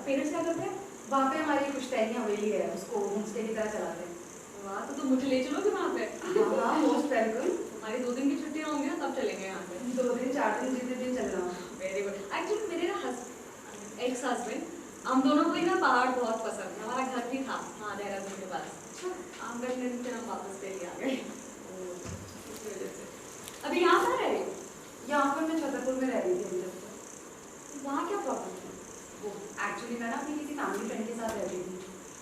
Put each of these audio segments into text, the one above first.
Parents क्या करते हैं? वहाँ पे हमारी पुश्तैनी हवेली है, उसको होमस्टे की तरह चलाते हैं। वाह, तो तुम मुझे ले चलोगे वहाँ पे? हाँ, मोस्ट वेलकम। हमारी 2 दिन की छुट्टियाँ होंगी ना, तब चलेंगे यहाँ पे। 2 दिन 4 दिन जितने दिन चल रहा हूँ। Very good. एक्चुअली मेरे ना एक्स हस्बैंड, हम दोनों को ही ना पहाड़ बहुत पसंद है। हमारा घर भी था हाँ देहरादून के पास। अच्छा, हम घर में फिर हम वापस दिल्ली आ गए। इस वजह से अभी यहाँ पर रह रही हो? यहाँ पर मैं छतरपुर में रह रही थी जब तक। वहाँ क्या प्रॉब्लम है? वो एक्चुअली मैं ना अपनी किसी फैमिली फ्रेंड के साथ रहती थी,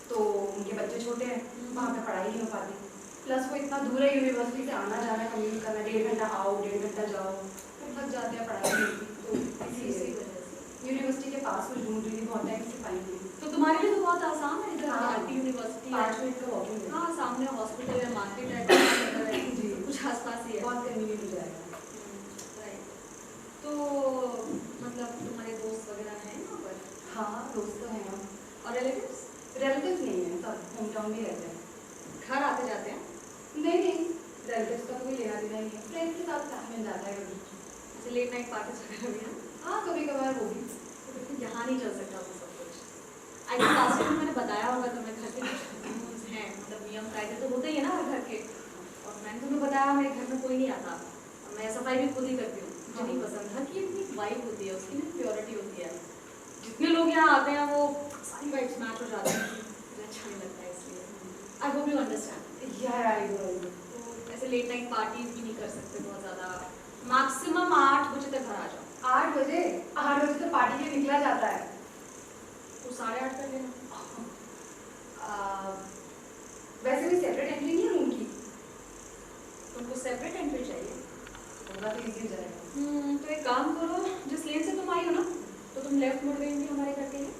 तो उनके बच्चे छोटे हैं, वहाँ पे पढ़ाई नहीं हो पाती। प्लस वो इतना दूर है यूनिवर्सिटी से, आना जाना कम्यूट करना, 1.5 घंटा आओ 1.5 घंटा जाओ, फिर थक जाते हैं पढ़ाई नहीं होती। तो इसी वजह से यूनिवर्सिटी के पास कुछ ढूंढ रही थी, बहुत टाइम से पाई नहीं। तो तुम्हारे लिए तो बहुत आसान है, इधर हाँ, आरटी यूनिवर्सिटी 5 मिनट का वॉकिंग है। हाँ, सामने हॉस्पिटल है, मार्केट है जी, कुछ आसपास ही है, बहुत कन्वीनियंट हो जाएगा। राइट। तो मतलब तुम्हारे दोस्त वगैरह हैं यहाँ पर? हाँ, दोस्त तो हैं। और रिलेटिव्स? रिलेटिव्स नहीं है, सब होम टाउन में रहते हैं। घर आते जाते हैं? नहीं, रिलेटिव्स का कोई लेना देना नहीं है, फ्रेंड्स के साथ टाइम मिल जाता है कभी। जैसे लेट नाइट पार्टी वगैरह भी है? हाँ, कभी कभार वो भी। तो यहाँ नहीं चल सकता वो सब कुछ। आई थिंक लास्ट टाइम मैंने बताया होगा तुम्हें, घर के रूल्स हैं, मतलब नियम कायदे तो होते ही है ना हर घर के। और मैंने तुम्हें बताया मेरे घर में कोई नहीं आता, और मैं सफाई भी खुद ही करती हूँ। मुझे नहीं पसंद, घर की अपनी वाइब होती है, उसकी ना प्योरिटी होती है। जितने लोग यहाँ आते हैं वो सारी वाइब्स मैच हो जाती हैं, मुझे अच्छा नहीं लगता है, इसलिए आई होप यू अंडरस्टैंड। यार आई डू। तो ऐसे लेट नाइट पार्टीज भी नहीं कर सकते बहुत ज़्यादा, मैक्सिमम 8 बजे तक घर आ जाओ। 8 बजे? 8 बजे तो पार्टी के लिए निकला जाता है। तो 8:30 कर लेना। वैसे भी सेपरेट एंट्री नहीं है रूम की। तुमको सेपरेट एंट्री चाहिए? थोड़ा तो इजी हो जाएगा। तो एक काम करो, जिस लेन से तुम आई हो ना, तो तुम लेफ्ट मुड़ गई हमारे घर के लिए,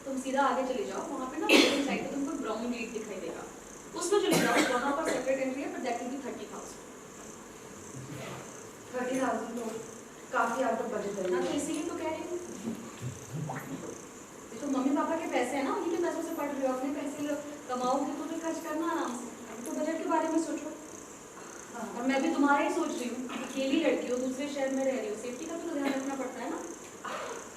तुम सीधा आगे चले जाओ, वहाँ पे ना लेफ्ट साइड पे तुमको ब्राउन गेट दिखाई देगा, उसमें चले जाओ, वहाँ पर सेपरेट एंट्री है, बट दैट विल बी 30,000। 30,000 तो काफी आउट ऑफ बजट है। हाँ, तो इसीलिए तो कह रही हूँ, देखो मम्मी पापा के पैसे हैं ना, उन्हीं के पैसों से पढ़ रहे हो, अपने पैसे कमाओगे तो खर्च करना आराम से, अभी तो बजट के बारे में सोचो। और मैं भी तुम्हारा ही सोच रही हूँ, अकेली लड़की हो, दूसरे शहर में रह रही हो, सेफ्टी का तो ध्यान रखना पड़ता है ना।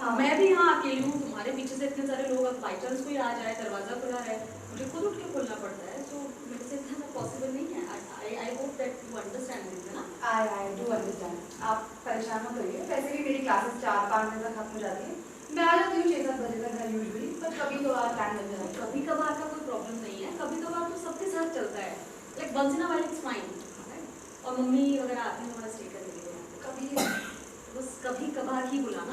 हाँ, मैं भी यहाँ अकेली हूँ, तुम्हारे पीछे से इतने सारे लोग, अब बाई चांस कोई आ जाए, दरवाजा खुला है, मुझे खुद उठ के खोलना पड़ता है, तो मेरे से इतना पॉसिबल नहीं है। I hope that you understand this, है ना? I do understand. आप परेशान मत होइए, वैसे भी मेरी क्लासेस 4-5 बजे तक खत्म हो जाती है, मैं आ जाती हूँ 6-7 बजे तक घर यूजुअली, पर कभी कभार टाइम लग जाता है। कभी कभार का कोई प्रॉब्लम नहीं है, कभी कभार तो सबके साथ चलता है, like once in a while it's fine. और मम्मी वगैरह आती है हमारा स्टे करने के लिए, कभी बस कभी कभार ही बुलाना।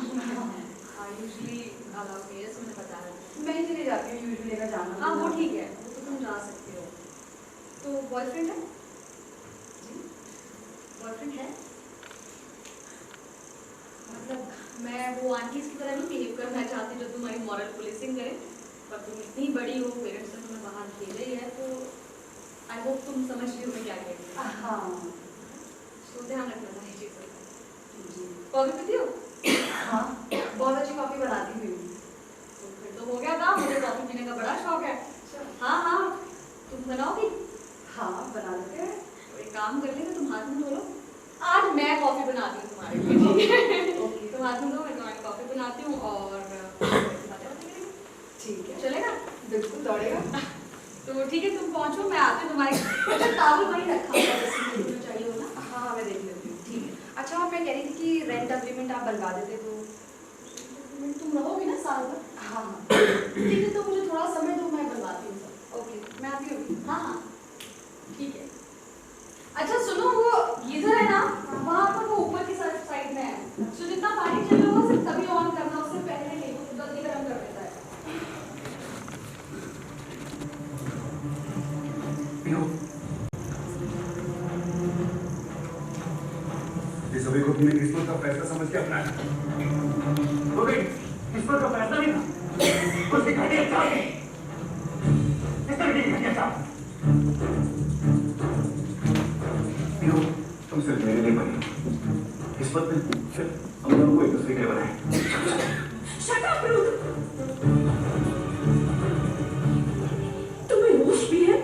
हाँ, यूजुअली अलाउ नहीं है, मैंने बताया। मैं ही चली जाती हूँ यूजुअली अगर जाना। हाँ, वो ठीक है, वो तो तुम जा सकते हो। तो बॉयफ्रेंड है? जी, बॉयफ्रेंड है? मतलब मैं वो आंटीज की तरह नहीं बिहेव करना चाहती जो तुम्हारी मॉरल पुलिसिंग करे, पर तुम इतनी बड़ी हो, पेरेंट्स ने तुम्हें बाहर भेजा ही है, तो आई होप तुम समझ रही हो मैं क्या कह रही हूँ। हाँ, तो ध्यान रखना सारी चीज़ों का। जी। कॉफी पीती हो? हाँ, बहुत अच्छी कॉफी बनाती हूँ। तो फिर तो हो गया काम, मुझे कॉफी पीने का बड़ा शौक है। हाँ, तुम बनाओगी? हाँ, बना लेते हैं। तो एक काम कर लेंगे, तुम हाथ में धो लो, आज मैं कॉफी बनाती हूँ तुम्हारे लिए। तुम हाथ में धो, मैं तुम्हारी कॉफी बनाती हूँ, और ठीक है, चलेगा? बिल्कुल दौड़ेगा। तो ठीक है, तुम पहुँचो, मैं आती हूँ तुम्हारे तावल वहीं रखा हुआ है, जैसे चाहिए हो ना। हाँ, मैं देख लेती हूँ। ठीक है। अच्छा, मैं कह रही थी कि रेंट अग्रीमेंट आप बनवा देते तो। तुम रहोगी ना साल भर? हाँ, ठीक है, तो मुझे थोड़ा समय दो, मैं बनवाती हूँ सब। ओके, मैं आती हूँ। हाँ, ठीक है। अच्छा सुनो, वो गीजर है ना, वहाँ पर वो ऊपर की साइड में है, तो जितना पानी चाहिए होगा सिर्फ तभी ऑन करना, उससे पहले नहीं, वो जल्दी गर्म कर देता है। ये सभी को तुमने किस्मत का फैसला समझ के अपनाया, तो गई किस्मत का फैसला नहीं था, उसकी घटिया चाल थी, इस तरह की घटिया चाल। तुम सिर्फ मेरे लिए बनी, किस्मत ने सिर्फ हम दोनों को एक दूसरे के लिए बनाया। Shut up, Ruth! तुम्हें होश भी है?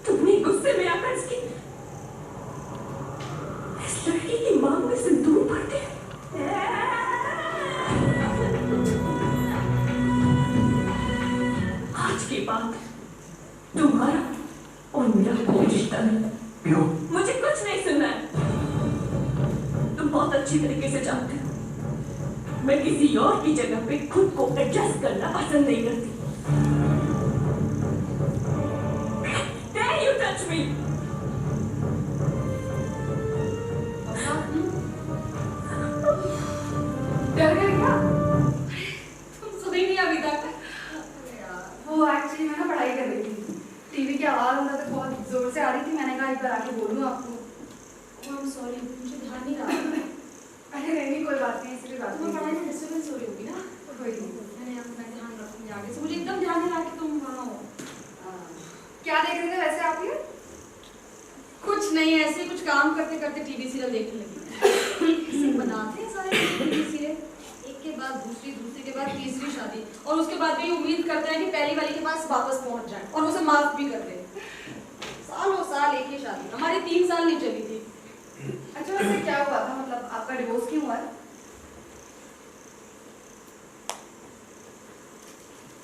तुमने गुस्से में आकर इसकी इस लड़की की मांग में सिंदूर भर दिया। बहुत अच्छी तरीके से जानते हो मैं किसी और की जगह पे खुद को एडजस्ट करना पसंद नहीं करती। Dare you touch me? डर गए क्या? तुम सुनी नहीं अभी तक? वो एक्चुअली मैं ना पढ़ाई कर रही थी, टीवी की आवाज़ अंदर तक बहुत जोर से आ रही थी। मैंने कहा एक बार आके बोलूँ आपको। I'm sorry, मुझे ध्यान नहीं रहा। अरे नहीं कोई बात नहीं, इसलिए बात तुम्हें पढ़ाई नहीं। में डिस्टर्बेंस हो रही होगी ना? तो कोई नहीं। मैं ध्यान रखूंगी आगे से। मुझे एकदम ध्यान नहीं रहा कि तुम वहाँ हो। क्या देख रहे थे वैसे आप ये? कुछ नहीं, ऐसे ही कुछ काम करते करते टीवी सीरियल देखने लगी। इसे बनाते हैं सारे टीवी सीरियल, एक के बाद दूसरी, दूसरी के बाद तीसरी शादी, और उसके बाद भी उम्मीद करते हैं कि पहली वाली के पास वापस पहुंच जाए और उसे माफ भी कर दे। सालों साल एक ही शादी, हमारी 3 साल नहीं चली थी। अच्छा वैसे क्या हुआ था, मतलब आपका डिवोर्स क्यों हुआ है?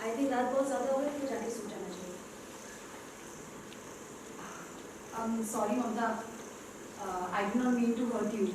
आई थिंक रात बहुत ज्यादा हो गई, तो जाके सो जाना चाहिए। Sorry Mamta, I do not mean to hurt you.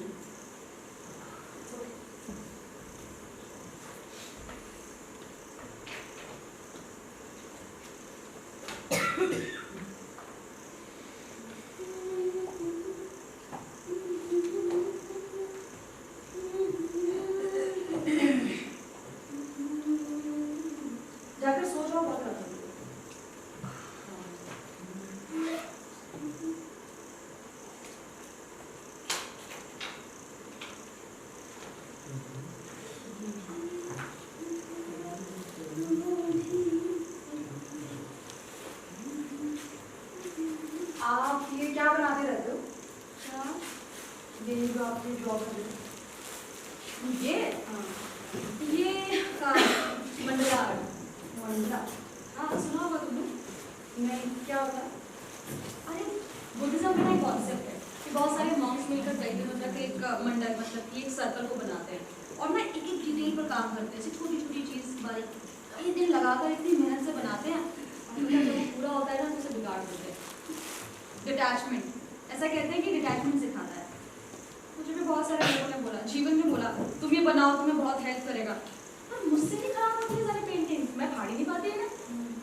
जाकर सो जाओ, बहुत रात हो गई। आप ये क्या बनाते रहते हो? क्या? ये जो आप ये ड्रॉ कर रहे हो? ये हाँ, मंडला आर्ट। मंडला? हाँ, सुना होगा तुमने? नहीं, क्या होता है? अरे बुद्धिज्म में ना एक कॉन्सेप्ट है कि बहुत सारे मॉन्क्स मिलकर बैठे मतलब कि एक मंडल, मतलब कि एक सर्कल को बनाते हैं और ना एक एक डिटेल पर काम करते हैं। छोटी छोटी चीज़ बारीक कई दिन लगाकर इतनी मेहनत से बनाते हैं, और फिर जब वो पूरा होता है ना तो उसे बिगाड़ देते हैं। डिटैचमेंट, ऐसा कहते हैं कि डिटैचमेंट सिखाता है। मुझे भी बहुत सारे लोगों ने बोला, जीवन में बोला तुम ये बनाओ, तुम्हें बहुत हेल्प करेगा, पर मुझसे नहीं खराब होती है सारी पेंटिंग, मैं फाड़ी नहीं पाती है ना।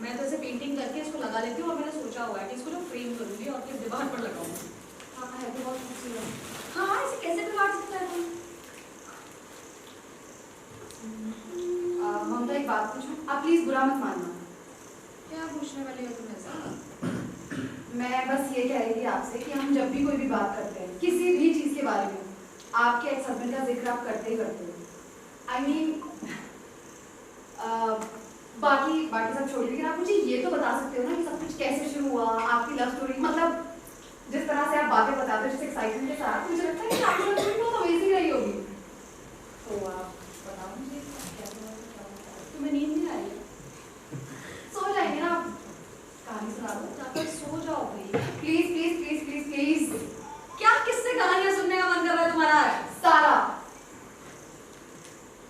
मैं तो ऐसे पेंटिंग करके इसको लगा लेती हूँ और मैंने सोचा हुआ है कि इसको ना फ्रेम करूँगी और फिर दीवार पर लगाऊंगी। हाँ है तो बहुत खूबसूरत। हाँ, इसे कैसे बिगाड़ सकता है तुम? ममता एक बात पूछूं, आप प्लीज बुरा मत मानना। क्या पूछने वाली हो तुम ऐसा? मैं बस ये कह रही थी आपसे कि हम जब भी कोई भी बात करते हैं किसी भी चीज के बारे में, आपके एक्स हस्बैंड का जिक्र आप करते ही करते हो। आई मीन बाकी सब छोड़, लेकिन आप मुझे ये तो बता सकते हो ना कि सब कुछ कैसे शुरू हुआ, आपकी लव स्टोरी, मतलब जिस तरह से आप बातें बताते हो, जिस एक्साइटमेंट के साथ, मुझे लगता है कि आपकी लव स्टोरी बहुत अमेजिंग रही होगी। तो आप बताओ मुझे क्या हुआ, तुम्हें नींद नहीं आ रही है? सो जाएंगे ना आप, कहानी सुना दो। जाकर सो जाओ भाई। Please please please please please. क्या किससे कहानियां सुनने का मन कर रहा है तुम्हारा? सारा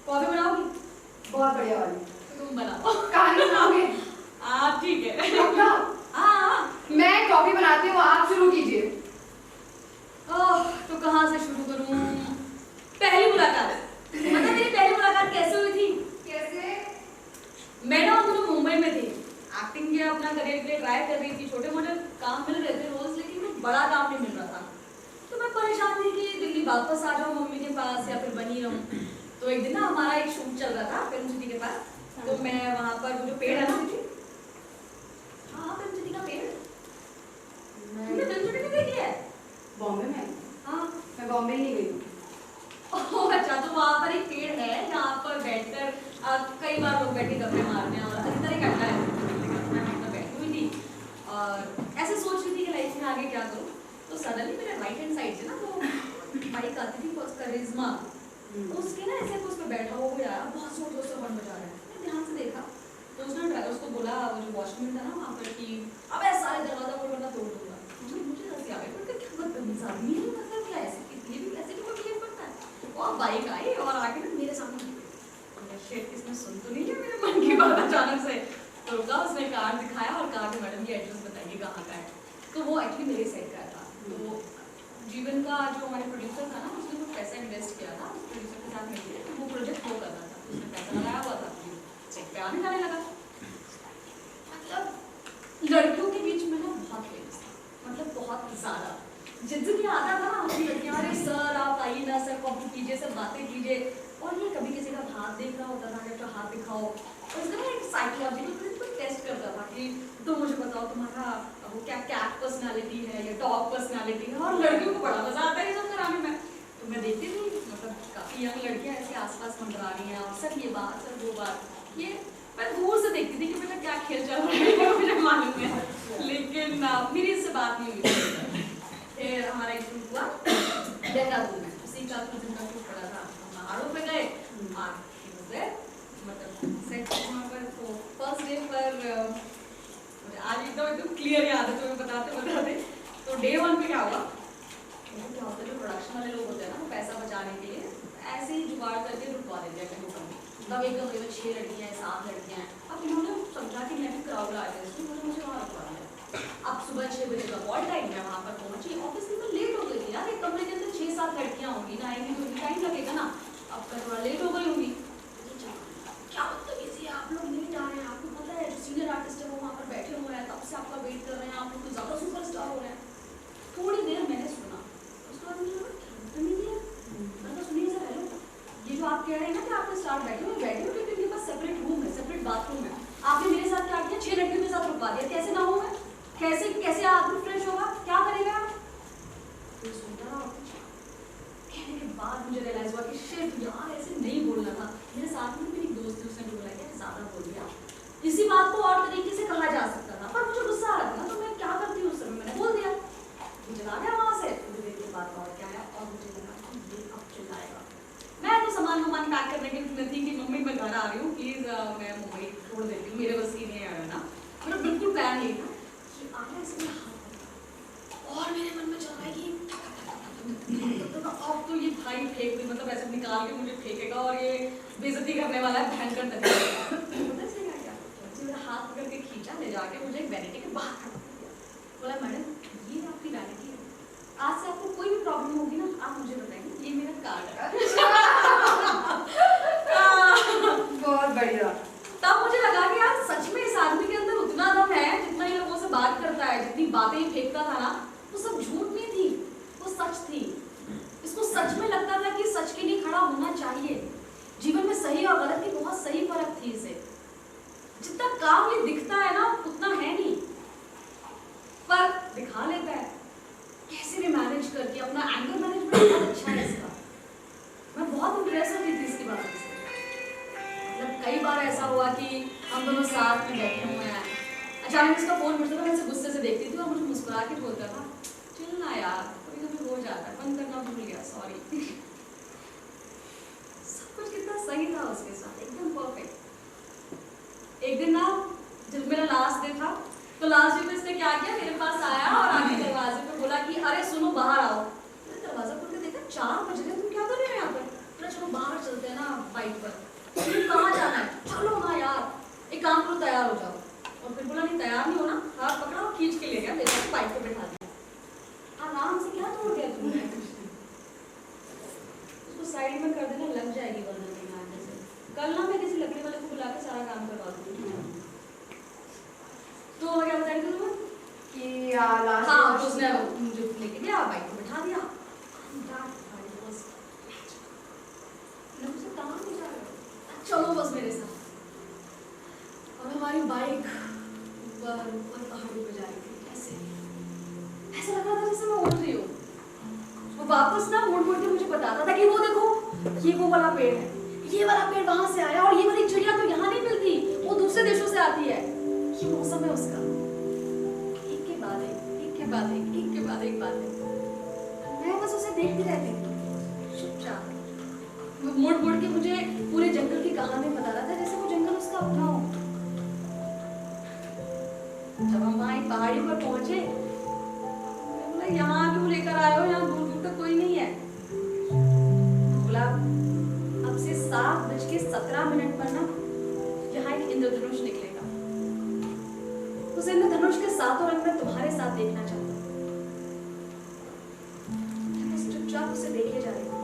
कॉफी बनाओगी? बहुत बढ़िया वाली। तो तुम बनाओ। कहानी सुनाओगे? हाँ ठीक है। पक्का? हाँ। मैं कॉफी बनाती हूँ, आप शुरू कीजिए। ओह, तो कहाँ से शुरू करूँ? पहली मुलाकात, मतलब मेरी पहली मुलाकात कैसे हुई थी? कैसे? मैं ना उन दिनों मुंबई में थी, एक्टिंग के अपना करियर के लिए ट्राई कर रही थी, छोटे मोटे काम मिल रहे थे रोज, लेकिन कुछ बड़ा काम नहीं मिल रहा था। तो मैं परेशान थी कि दिल्ली वापस आ जाऊँ मम्मी के पास या फिर बनी रहूँ। तो एक दिन ना हमारा एक शूट चल रहा था फिल्म सिटी के पास, तो मैं वहाँ पर वो जो पेड़ है ना, हाँ फिल्म सिटी का पेड़, तुमने फिल्म सिटी नहीं देखी है? बॉम्बे में? हाँ। मैं बॉम्बे नहीं गई हूँ। ओह अच्छा, तो वहाँ पर एक पेड़ है जहाँ पर बैठकर कई बार लोग बैठे गप्पे मारने और इस तरह का अड्डा है। मैं वहाँ बैठी हुई थी और ऐसे सोच रही थी कि लाइफ में आगे क्या करूँ, तो सडनली मेरे राइट हैंड साइड से ना वो बाइक आती थी, करिश्मा, तो उसके ना ऐसे उस पर बैठा हुआ कोई आया, बहुत जोर जोर से हॉर्न बजा रहा है। मैंने ध्यान से देखा तो उसने ड्राइवर को बोला, वो जो वॉचमैन था ना वहाँ पर, कि अब ऐसा सारे दरवाजा खोल वरना तोड़ दूंगा। मुझे हंसी आ गई, क्या बदतमीज आदमी है, मतलब क्या ऐसे ये भी ऐसे भी कोई बिहेव करता है। और बाइक आई और आके ना मेरे सामने शेट, इसने सुन तो नहीं है मेरे मन की बात अचानक से। तो रुका, उसने कार्ड दिखाया और कहा कि मैडम ये एड्रेस बताइए कहाँ का है। तो वो एक्चुअली मेरे साइड का था। तो जीवन का जो हमारे प्रोड्यूसर था ना, उसने कुछ पैसा इन्वेस्ट भी जाने लगा। मतलब लड़कियों के बीच में ना बहुत फेमस था, मतलब बहुत ज्यादा। जिस दिन ये आता था ना अपनी लड़कियां, अरे सर आप आइए ना सर, कॉपी कीजिए, सब बातें कीजिए। और ये कभी किसी का हाथ देख रहा होता था, तो हाथ दिखाओ, और इसका ना एक साइकोलॉजिकल टेस्ट करता था कि तो मुझे बताओ तुम्हारा वो क्या कैट पर्सनालिटी है या डॉग पर्सनालिटी है। और लड़कियों को बड़ा मजा आता है ये सब कराने में। तो मैं देखती थी, मतलब काफी यंग लड़कियां ऐसे आसपास मंडरा रही हैं, और सर ये बात, सर वो बात, ये मैं दूर से देखती थी कि बेटा क्या खेल चल रहा है वो मुझे मालूम है, लेकिन मेरी इससे बात नहीं हुई। फिर हमारा एक शूट हुआ देहरादून में, उसी का कुछ दिन का शूट पड़ा था, हम पहाड़ों पे गए, मतलब सेट वहाँ पर। तो फर्स्ट डे पर मुझे आज एकदम क्लियर याद है, तो मैं बताते। तो डे 1 पे क्या हुआ, क्या होता है जो प्रोडक्शन वाले लोग होते हैं ना, वो पैसा बचाने के लिए ऐसे ही जुगाड़ करके रुकवा देते हैं कहीं कहीं। तब एक कमरे में 6 लड़कियां हैं, 7 लड़कियां हैं। अब इन्होंने समझा कि मैं भी क्राउड आ गया, इसलिए मुझे वहाँ रुकवा दिया। अब सुबह 6 बजे का कॉल टाइम है, वहाँ पर पहुंची, ऑफिस में लेट हो गई थी यार। एक कमरे के अंदर 6-7 लड़कियां होंगी ना, आएंगी तो टाइम लगेगा ना। अब मैं थोड़ा लेट हो गई होंगी, क्या मतलब इसी आप लोग नहीं जा रहे हैं, आपको पता है जो सीनियर आर्टिस्ट है वो वहाँ पर बैठे हुए हैं, तब से आपका वेट कर रहे हैं, आप लोग तो ज़्यादा सुपरस्टार हो रहे हैं। थोड़ी देर मैंने सुना, उसके बाद मुझे लगा सुनिए सर, हेलो, ये जो आप कह रहे हैं ना कि आपके स्टार बैठे हो क्योंकि इनके पास सेपरेट रूम है, सेपरेट बाथरूम है। आपने मेरे साथ क्या किया, 6 लड़कियों के साथ रुकवा दिया, कैसे ना हो मैं, कैसे आदमी फ्रेश होगा, क्या करेगा। तो सुनता रहा, कहने के बाद मुझे रियलाइज हुआ कि शिट यार ऐसे नहीं बोलना था। मेरे साथ में मेरी दोस्त थी, उसने बोला कि ज़्यादा बोल दिया, इसी बात को और तरीके से कहा जा सकता था, पर मुझे गुस्सा आ रहा था ना, तो मैं क्या करती हूँ उस समय, मैंने बोल दिया। मुझे आ गया वहाँ से, थोड़ी देर के बाद और क्या आया, और मुझे लगा कि ये अब चिल्लाएगा। मैं तो सामान पैक करने की फिक्र थी कि मम्मी मैं घर आ रही हूँ, प्लीज़ मैं मुंबई छोड़ देती हूँ, मेरे बस ही नहीं आया ना, मेरा बिल्कुल प्लान नहीं था कि आया इसमें हाथ। और मेरे मन में चल रहा है कि अब तो ये भाई फेंक दे, मतलब ऐसे निकाल के मुझे फेंकेगा और ये बेइज्जती करने वाला है भयंकर तरीके से। मेरा हाथ पकड़ के खींचा, ले जाके मुझे एक वैनिटी के बाहर खड़ा कर दिया। बोला मैडम ये आपकी वैनिटी है, आज से आपको कोई भी प्रॉब्लम होगी ना आप मुझे बताएंगे, ये मेरा कार्ड है। बहुत बढ़िया। तब मुझे लगा कि यार सच में इस आदमी के अंदर उतना दम है, जितना ही लोगों से बात करता है, जितनी बातें फेंकता था ना, वो सब झूठ नहीं थी, वो सच थी। इसको सच में लगता था कि सच के लिए खड़ा होना चाहिए। जीवन में सही और गलत की बहुत सही फर्क थी इसे। जितना काम ये दिखता है ना उतना है नहीं, पर दिखा लेता है कैसे भी मैनेज करके। अपना एंगर मैनेजमेंट बहुत अच्छा है इसका। मैं बहुत इंप्रेस हुई थी इसकी बात से। मतलब कई बार ऐसा हुआ कि हम दोनों साथ में बैठे हुए हैं, अचानक इसका फोन बजता था, मैं इसे गुस्से से देखती थी और मुझे मुस्कुरा के बोलता था चल ना यार, कभी कभी हो जाता है, बंद करना भूल गया, सॉरी। सब कुछ कितना सही था उसके साथ, एकदम परफेक्ट। एक दिन ना जब मेरा लास्ट डे था, तो लास्ट डे पे इसने क्या किया, मेरे पास आया और आगे दरवाजे पे बोला कि अरे सुनो बाहर आओ। मैंने दरवाजा खोल के देखा 4 बज गए, तुम क्या कर रहे हो यहाँ पर। बोला चलो बाहर चलते हैं ना बाइक पर। कहाँ जाना है, चलो ना यार, एक काम करो तैयार हो जाओ। और फिर बोला नहीं तैयार नहीं होना, हाथ पकड़ा और खींच के ले गया, मेरे को बाइक पे बैठा दिया। आराम से क्या तोड़ दिया तुमने, उसको साइड में कर देना, लग जाएगी वरना कहीं आगे से। कल ना मैं किसी लकड़ी वाले को बुला के सारा काम करवा दूंगी। तो क्या बता रही थी तुम्हें कि लास्ट हाँ, उसने मुझे लेके गया, बाइक पे बैठा दिया। चलो बस मेरे साथ। और हमारी बाइक ऊपर पहाड़ी पे जा रही थी। कैसे ऐसा लग रहा था जैसे मैं उड़ रही हूँ। वो वापस ना मुड़ मुड़ के मुझे बताता था कि वो देखो ये वो वाला पेड़ है, ये वाला पेड़ वहां से आया, और ये वाली चिड़िया तो यहाँ नहीं मिलती, वो दूसरे देशों से आती है, ये मौसम है उसका। एक के बाद एक, एक के बाद एक, एक के बाद एक बातें। मैं बस उसे देखती रहती थी चुपचाप। वो मुड़ मुड़ के मुझे पूरे जंगल की कहानी बता रहा था, जैसे वो जंगल उसका अपना हो। जब हम वहाँ एक पहाड़ी पर पहुंचे, बोला यहाँ क्यों लेकर आए हो, यहाँ दूर दूर तक कोई नहीं है। बोला अब से 7:17 पर ना यहाँ एक इंद्रधनुष निकलेगा, उस इंद्रधनुष के सातों रंग में तुम्हारे साथ देखना चाहता हूँ। बस चुपचाप उसे देखे जा रही हूँ,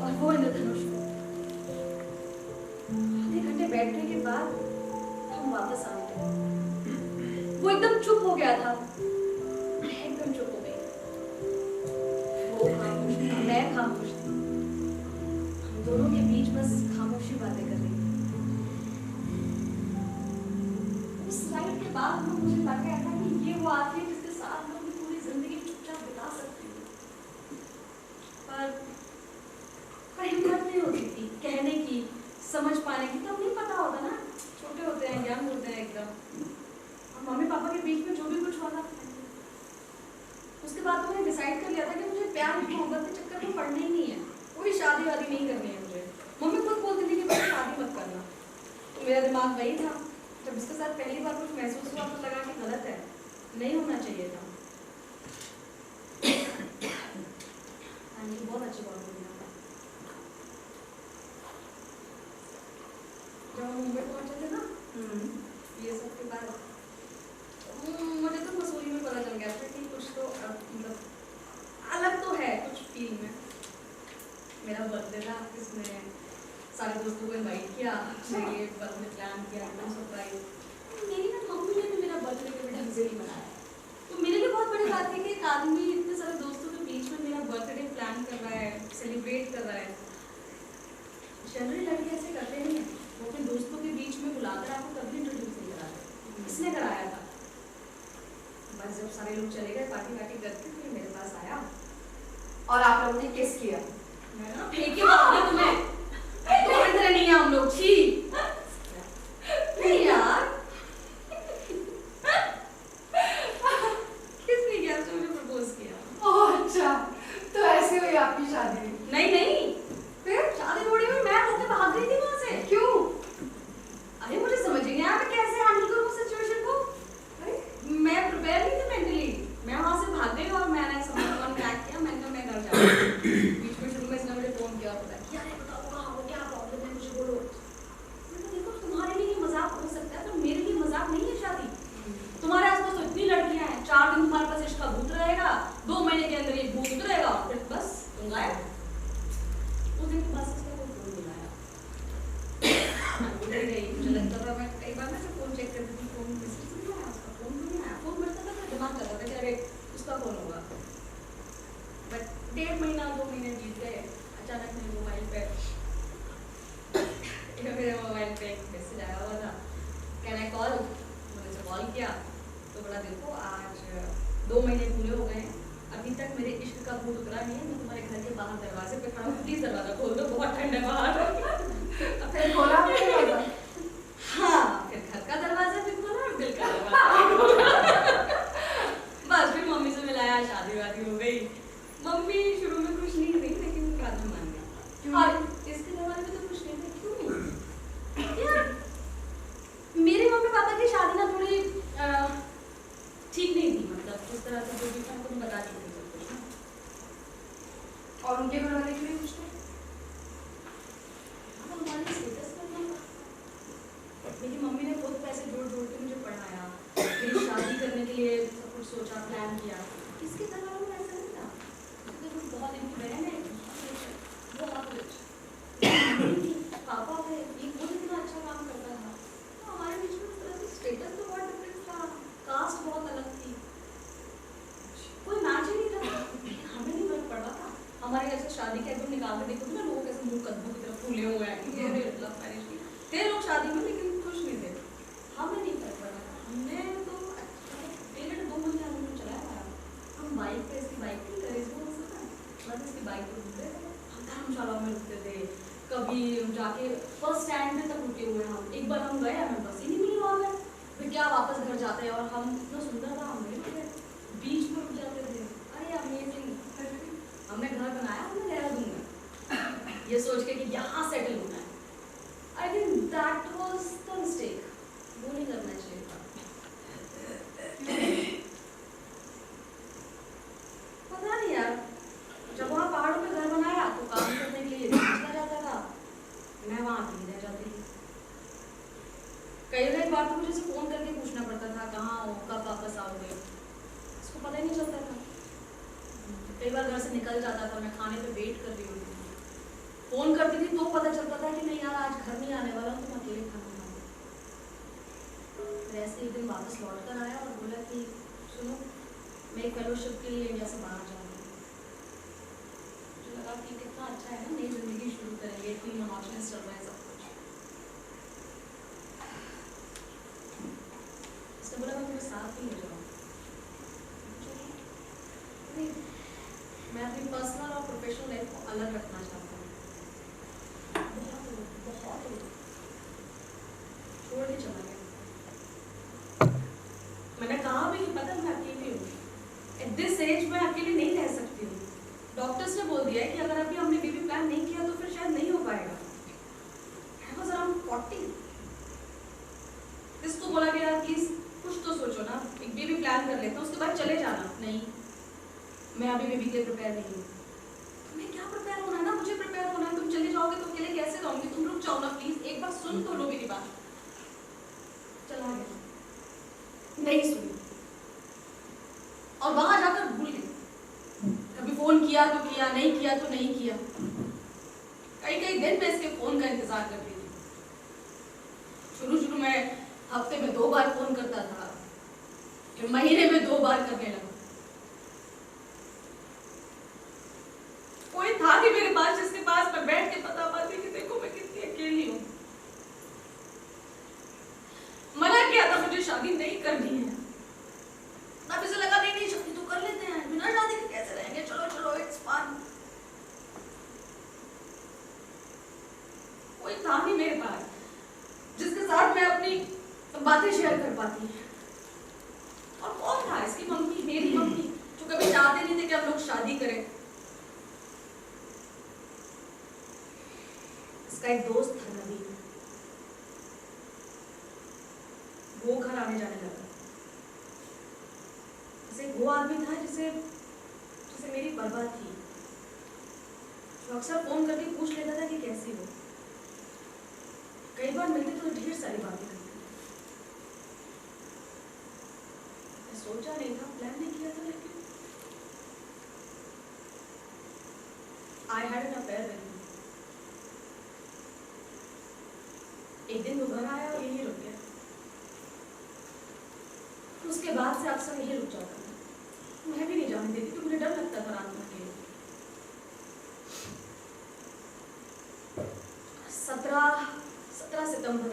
और वो इंद्रधनुष आधे घंटे बैठने के चुप हो गया था, मैं एकदम चुप हो गई। वो खामोश था, मैं खामोश थी। हम दोनों के बीच बस खामोशी बातें कर रही थी। उस राइड के बाद में मुझे लग गया था कि ये वो आदमी है जिसके साथ मैं अपनी पूरी जिंदगी चुपचाप बिता सकती हूँ। पर हिम्मत नहीं होती थी कहने की, समझ पाने की। तब नहीं पता होता ना, छोटे होते हैं, यंग होते हैं एकदम। और मम्मी पापा के बीच में जो भी कुछ हुआ था, उसके बाद तो मैंने डिसाइड कर लिया था कि मुझे प्यार मोहब्बत के चक्कर में पड़ना ही नहीं है, कोई शादी वादी नहीं करनी है मुझे। मम्मी खुद बोलती थी कि मुझे शादी मत करना, तो मेरा दिमाग वही था। जब उसके साथ पहली बार कुछ महसूस हुआ तो लगा कि गलत है, नहीं होना चाहिए था। बहुत अच्छी बात हुई। जब हम मुंबई पहुंचे थे ना, ये सब के बाद मुझे तो मसूरी में पता चल गया था कि कुछ तो मतलब अलग तो है कुछ फील में। मेरा बर्थडे था, इसमें सारे दोस्तों को इनवाइट किया, ये बर्थडे प्लान किया, एकदम सरप्राइज। मेरी ना मम्मी ने भी मेरा बर्थडे कभी ढंग से नहीं मनाया, तो मेरे लिए बहुत बड़ी बात थी कि एक आदमी इतने सारे दोस्तों के बीच में मेरा बर्थडे प्लान कर रहा है, सेलिब्रेट कर रहा है। जनरली लड़के ऐसे करते नहीं है, वो अपने दोस्तों के बीच में बुलाकर आपको कभी इंट्रोड्यूस नहीं कराते। इसने कराया था। बस जब सारे लोग चले गए पार्टी वार्टी करके, फिर मेरे पास आया और आप लोगों ने किस किया? मैंने ना फेंके मारा तुम्हें, तुम्हारी तरह नहीं है हम लोग। छी नहीं यार, किसने किया? मुझे प्रपोज किया। ओह अच्छा, तो ऐसे हुई आपकी शादी? नहीं नहीं, फिर शादी थोड़ी हुई, मैं घर से भाग गई थी वहां से। क्यों? अरे मुझे समझ ही नहीं आया मैं कैसे हैंडल करूं उस सिचुएशन को। अरे मैं प्रिपेयर नहीं थी मेंटली, मैं वहां से भाग गई और मैंने सामान पैक किया, मैंने कहा मैं घर जाऊंगी। बीच में शुरू में इसने मुझे फोन किया, पता क्या है, बताओ कहाँ हो, क्या प्रॉब्लम है, मुझे बोलो। मैंने कहा देखो तुम्हारे लिए ये मजाक हो सकता है, पर मेरे लिए मजाक नहीं है शादी। तुम्हारे आसपास तो इतनी लड़कियां हैं, 4 दिन तुम्हारे पास इश्क का भूत रहेगा, 2 महीने के अंदर ये भूत उतरेगा, फिर बस तुम गायब। उस दिन बस इसका कोई फोन नहीं आया। मुझे लगता था, मैं कई बार ना फोन चेक करती थी, फोन मैसेज नहीं आया उसका, फोन नहीं आया। फोन करता था, मैं दिमाग चलता था कि अरे उसका फोन होगा। बट 1.5 महीना 2 महीने बीत गए, अचानक मेरे मोबाइल पे एक मैसेज आया हुआ था, कैन आई कॉल। मैंने उसे कॉल किया तो बोला देखो आज 2 महीने पूरे हो गए हैं, अभी तक मेरे इश्क का भूत उतरा नहीं है, मैं तुम्हारे घर के बाहर दरवाजे पे खड़ा हूँ, प्लीज दरवाजा खोल दो, बहुत ठंड है बाहर। फिर खोला आपने दरवाजा? हाँ, फिर घर का दरवाजा भी खोला और दिल का दरवाजा। बस फिर मम्मी से मिलाया, शादी वादी हो गई। मम्मी शुरू में खुश नहीं थी, लेकिन बाद में मान गया। और इसके दरवाजे में तो खुश नहीं थे, क्यों नहीं? यार मेरे मम्मी पापा की शादी ना थोड़ी ठीक नहीं थी, मतलब उस तरह से जो भी था तुम बता चुके सब कुछ ना। और उनके घर वाले क्यों नहीं पूछते? मेरी मम्मी ने खुद पैसे जोड़ जोड़ के मुझे पढ़ाया, मेरी शादी करने के लिए सब कुछ सोचा, प्लान किया। किसके घर वालों में ऐसा नहीं था, बहुत इनकी बहन है, बहुत रिच, पापा थे, ये खुद इतना अच्छा काम करता था, तो हमारे बीच में स्टेटस तो बहुत डिफरेंट था, कास्ट बहुत अलग थी, कोई मैच ही नहीं था। हमें नहीं फर्क पड़ रहा था, हमारे जैसे शादी के एकदम निकाल के देखो ना, लोग कैसे मुंह कद्दू की तरफ फूले हुए हैं, ये लव मैरिज की थे लोग शादी में, लेकिन खुश नहीं थे। हमें नहीं फर्क पड़ रहा था, हमने तो 1.5-2 महीने हमने चलाया। हम बाइक पे, इसकी बाइक की रेस हो सकता है, बस इसकी बाइक पे रुकते थे, हम धर्मशाला में रुकते थे, कभी जाके फर्स्ट स्टैंड तक रुके हुए हम। एक बार हम गए, हमें बस ही नहीं मिली वहाँ में, फिर क्या वापस घर जाते हैं, और हम इतना सुंदर था, हम नहीं रुके, बीच में रुक जाते थे। अरे अमेजिंग, हमने घर बनाया, हमने देहरादून में, ये सोच के कि यहाँ सेटल होना है। I think that was the mistake, वो नहीं करना चाहिए था। पता नहीं यार, जब वहाँ पहाड़ों पे घर बनाया तो काम करने के लिए चला जाता था, मैं वहाँ अकेली रह जाती थी। कई बार तो मुझे से फोन करके पूछना पड़ता था, कहाँ हो, कब वापस आओगे, इसको पता ही नहीं चलता था। कई बार घर से निकल जाता था, मैं खाने पे वेट कर रही होती थी, फोन करती थी तो पता चलता था कि नहीं यार आज घर नहीं आने वाला, तुम अकेले खाना खाओ। ऐसे से एक दिन वापस लौट कर आया और बोला कि सुनो, मैं एक फेलोशिप के लिए इंडिया से बाहर जा रहा हूँ। मुझे लगा कि कितना अच्छा है ना, नई जिंदगी शुरू करेंगे, इतनी मोनोटोनस चल रहा है सब कुछ। उसने बोला मैं तुम्हें साथ ही ले जाऊँ। नहीं, मैं अपनी पर्सनल और प्रोफेशनल लाइफ को अलग रखना चाहता हूँ। बहुत छोड़ के चला गया। मैंने कहा भी कि पता मैं अकेली हूँ, एट दिस एज मैं अकेली नहीं रह सकती हूँ। डॉक्टर्स ने बोल दिया है कि अगर अभी हमने बेबी प्लान नहीं किया तो फिर शायद नहीं हो पाएगा। I was around 40। इसको बोला गया कि कुछ तो सोचो ना, एक बेबी प्लान कर लेते हैं, उसके बाद चले जाना। नहीं, मैं अभी बेबी के लिए प्रिपेयर नहीं हूँ। तुम्हें क्या प्रिपेयर होना है ना, मुझे प्रिपेयर होना है। तुम चले जाओगे तो अकेले कैसे रहूंगी? तुम रुक जाओ ना प्लीज, एक बार सुन तो लो मेरी बात। चला गया, नहीं सुनी और वहां जाकर भूल गई। कभी फोन किया तो किया, नहीं किया तो नहीं किया। कई कई दिन मैं इसके फोन का इंतजार कर रही थी। शुरू में हफ्ते में 2 बार फोन करता था, फिर महीने में 2 बार करने लगा। कोई था कि मेरे पास जिसके पास मैं बैठ के बता पाती कि देखो मैं कितनी अकेली हूँ। मना किया था मुझे शादी नहीं करनी है, तब इसे लगा नहीं शादी तो कर लेते हैं, बिना शादी के कैसे रहेंगे, चलो चलो इट्स फन। कोई था नहीं मेरे पास जिसके साथ मैं अपनी बातें शेयर कर पाती। और कौन था? इसकी मम्मी, मेरी मम्मी, जो कभी चाहते नहीं थे कि हम लोग शादी करें। इसका एक दोस्त था नवीन, वो घर आने जाने लगा। जैसे वो आदमी था जिसे मेरी परवाह थी, जो अक्सर फोन करके पूछ लेता था कि कैसी हो। कई बार मिलते तो ढेर सारी बातें करते। मैं सोचा नहीं था, प्लान नहीं किया था, लेकिन I had an affair with him. एक दिन वो घर आया और यही रुक गया। उसके बाद से अक्सर यही रुक जाता था। मैं भी नहीं जाने देती तो मुझे डर लगता था रात में अकेले। 17 सितंबर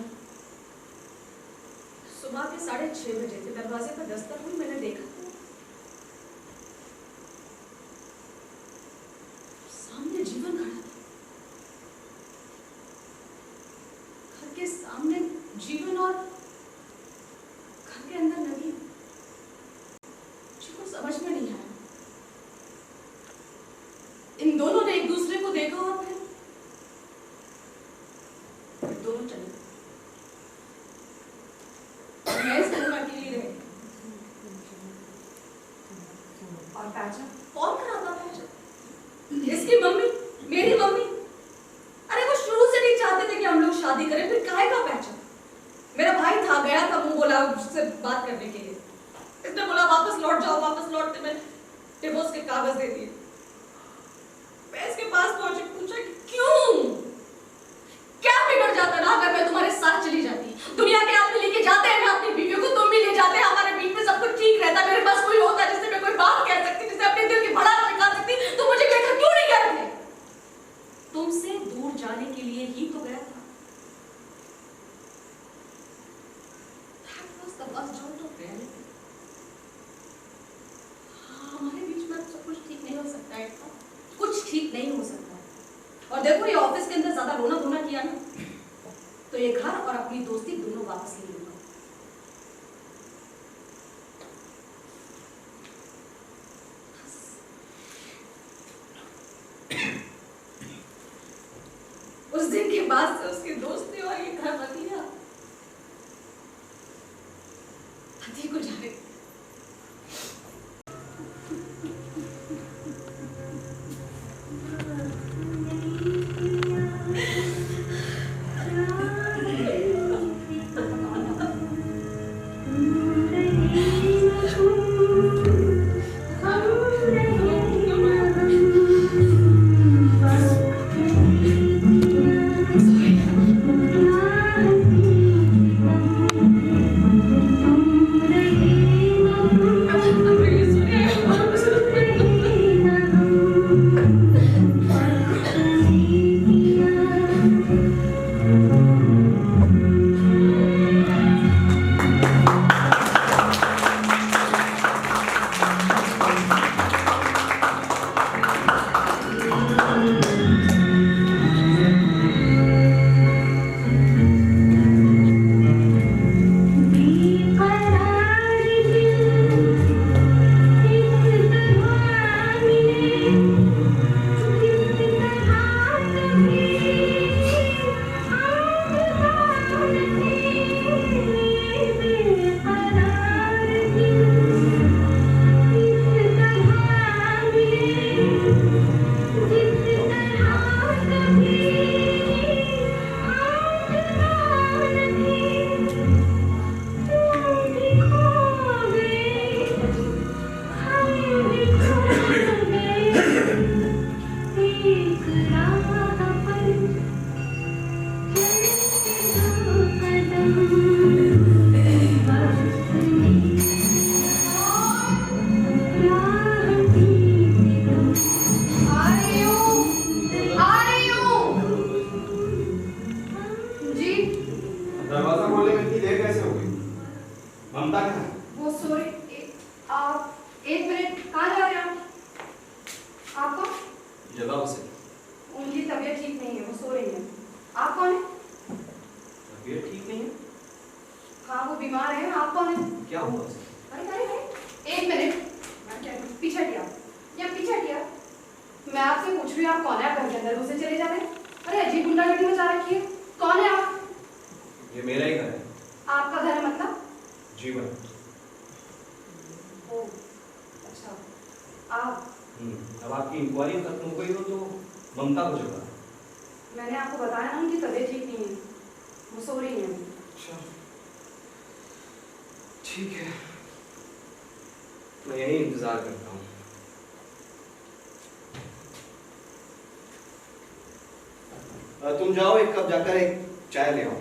सुबह के 6:30 बजे थे। दरवाजे पर दस्तक हुई, मैंने देखा सामने जीवन खड़ा था। घर के सामने जीवन और घर के अंदर नवीन। मुझे कुछ समझ में नहीं आया। इन दोनों ने एक दूसरे को देखा और फिर दोनों चले गए। मैं इस घर में अकेली रह गई। और पैचअप कौन कराता पैचअप? इसकी मम्मी, मेरी मम्मी। अरे वो शुरू से नहीं चाहते थे कि हम लोग शादी करें, फिर काहे का पैचअप? मेरा भाई था, गया था, मुंह बोला उससे बात करने के लिए। इसने बोला वापस लौट जाओ। वापस लौटते मैं डिवोर्स के कागज दे दिए। मैं इसके पास पहुंची, पूछा कि क्यों? क्या बिगड़ जाता ना अगर मैं तुम्हारे साथ चली जाती? दुनिया के आदमी लेके जाते हैं ना अपनी बीवियों को, तुम भी ले जाते हैं। हमारे बीच में सब कुछ ठीक रहता। मेरे पास कोई होता जिससे मैं कोई बात कह सकती, जिससे अपने दिल की भड़ास निकाल सकती, तो मुझे कहकर क्यों नहीं करते? तुमसे दूर जाने के लिए ही तो गया था। That was the first jolt of reality। हमारे बीच में सब कुछ ठीक नहीं हो सकता है, कुछ ठीक नहीं हो सकता है। और देखो ये ऑफिस के अंदर ज्यादा रोना धोना किया ना तो ये घर और अपनी दोस्ती दोनों वापस ले लूंगा। उस दिन के बाद से उसकी दोस्ती और ये घर बदलिया। पति को जाने तबीयत ठीक नहीं है, वो सो रही है। आप कौन है? तबीयत ठीक नहीं है? हाँ वो बीमार है। आप कौन है? क्या हुआ उसे? अरे अरे अरे एक मिनट, मैं क्या करूं? पीछे हटिया या पीछे हटिया। मैं आपसे पूछ रही हूँ आप कौन है? आप घर के अंदर घुसे चले जा रहे हैं। अरे अजीब गुंडागर्दी मचा रखी है। कौन है आप? ये मेरा ही घर है। आपका घर है मतलब? जीवन। ओ अच्छा, आप? अब आपकी इंक्वायरी खत्म हो गई हो तो ममता को जगा। मैंने आपको बताया ना उनकी तबीयत ठीक नहीं है, वो सो रही है। अच्छा ठीक है, मैं यही इंतजार करता हूँ। तुम जाओ, एक कप जाकर एक चाय ले आओ।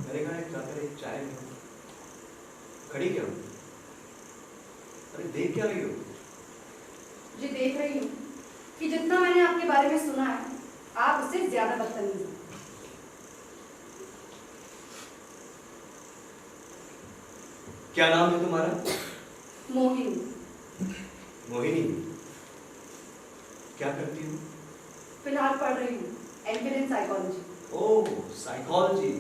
मैंने कहा जाकर एक चाय ले आओ। खड़ी क्या हो? अरे देख क्या रही हो? जी देख रही हूँ कि जितना मैंने आपके बारे में सुना है आप उससे ज्यादा बदतमीज हैं। क्या नाम है तुम्हारा? मोहिनी। मोहिनी। क्या करती हो? फिलहाल पढ़ रही हूँ MPhil in psychology. Oh, psychology.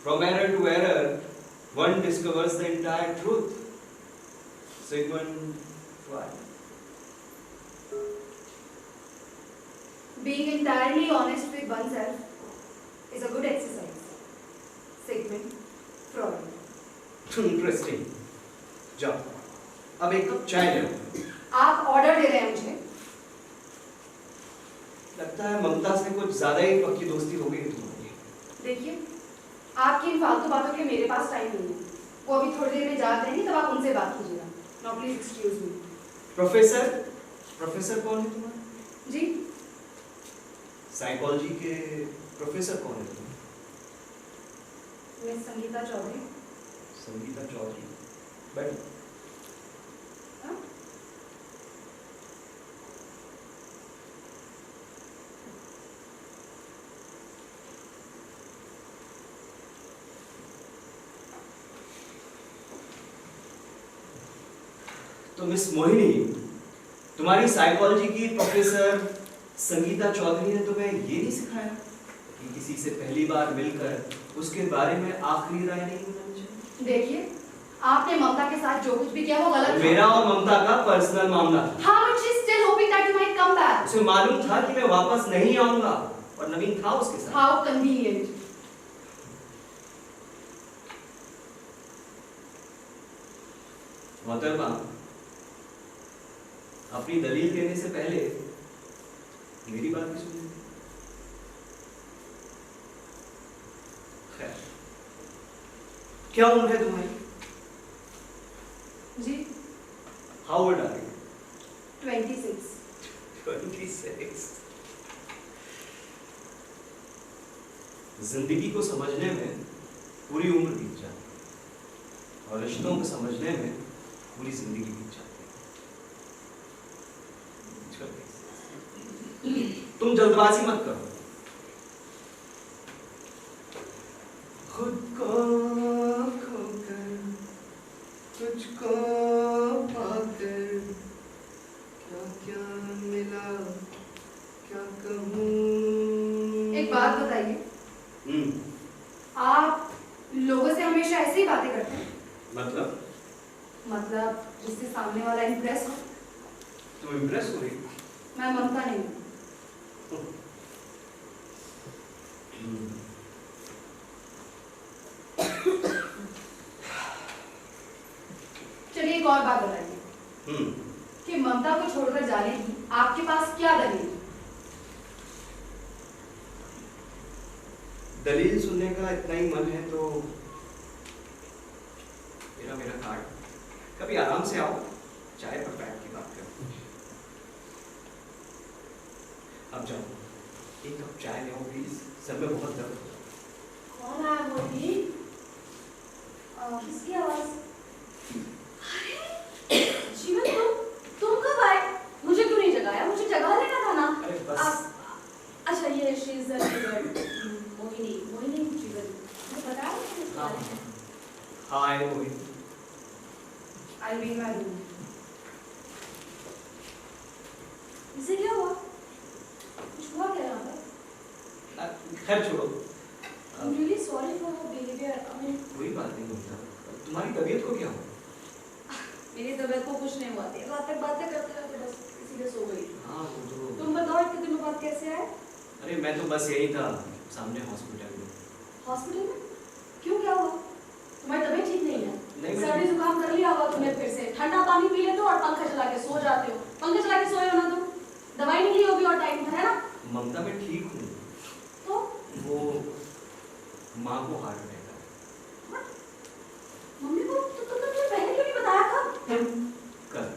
From error to error, one discovers the entire truth. Sigmund Freud. Being entirely honest with oneself is a good exercise. Sigmund Freud. Interesting. जाओ, अब एक कप चाय ले आओ। आप ऑर्डर दे रहे हैं मुझे? लगता है ममता से कुछ ज्यादा ही पक्की दोस्ती हो गई तुम्हारी। देखिए, आपकी इन फालतू बातों के मेरे पास टाइम नहीं है। वो अभी थोड़ी देर में जाग रहे हैं, तब आप उनसे बात कीजिएगा। Now please excuse me. Professor, professor कौन है तुम्हारा? जी? साइकोलॉजी के प्रोफेसर कौन है तुम्हारा? मिस संगीता चौधरी। संगीता चौधरी। बैठो। हाँ? तो मिस मोहिनी, तुम्हारी साइकोलॉजी की प्रोफेसर संगीता चौधरी ने तुम्हें ये नहीं सिखाया कि किसी से पहली बार मिलकर उसके बारे में आखिरी राय नहीं बनानी चाहिए? देखिए, आपने ममता के साथ जो कुछ भी किया वो गलत था। मेरा और ममता का पर्सनल मामला था। How much is still hoping that you might come back? उसे मालूम था कि मैं वापस नहीं आऊंगा और नवीन था उसके साथ। How convenient. मोहतरमा, अपनी दलील देने से पहले मेरी बात भी सुनिए। खैर, क्या उम्र है तुम्हारी? जी? How old are you? 26. 26. जिंदगी को समझने में पूरी उम्र बीत जाती है और रिश्तों को समझने में पूरी जिंदगी बीत जाती है। तुम जल्दबाजी मत करो। खुद को खोकर तुझको पाकर क्या क्या मिला, क्या कहूँ। एक बात बताइए, आप लोगों से हमेशा ऐसी ही बातें करते हैं? मतलब जिससे सामने वाला इम्प्रेस हो? तुम इम्प्रेस हो रही? मैं ममता नहीं हूँ। चलिए एक और बात बताइए कि ममता को छोड़कर जाने की आपके पास क्या दलील है? दलील सुनने का इतना ही मन है तो मेरा कार्ड, कभी आराम से आओ, चाय पर बैठ के बात करो। अब जाओ, एक कप चाय ले आओ प्लीज, सर में बहुत दर्द हो रहा है। कौन आया मोदी? किसकी आवाज? अरे जीवन, तुम कब आए? मुझे क्यों नहीं जगाया? मुझे जगा लेना था ना। अरे बस। अच्छा ये शी इज मोहिनी जीवन, मुझे बताया हाय मोहिनी, आई बी इन माई रूम। इसे क्या हुआ? कुछ हुआ क्या यहाँ पर? खैर छोड़ो, I'm really sorry for her behavior. I mean, कोई बात नहीं होता। तुम्हारी तबीयत को क्या हुआ? मेरी तबीयत को कुछ नहीं हुआ थी। रात तक बातें करते करते बस इसीलिए सो गई। हाँ वो तो। तुम बताओ इतने दिनों बाद कैसे आए? अरे मैं तो बस यही था सामने हॉस्पिटल में। हॉस्पिटल में? क्यों, क्या हुआ? तुम्हारी तबीयत ठीक नहीं है? नहीं, मैं- सर्दी जुकाम कर लिया होगा तुमने फिर से। ठंडा पानी पी लेते हो और पंखा चला के सो जाते हो। पंखा चला के सोए हो ना तुम? दवाई नहीं ली होगी और टाइम पर, है ना? ममता मैं ठीक हूँ। तो वो माँ को हार्ट अटैक आया। मम्मी को तो तुमने पहले क्यों नहीं बताया था? कल।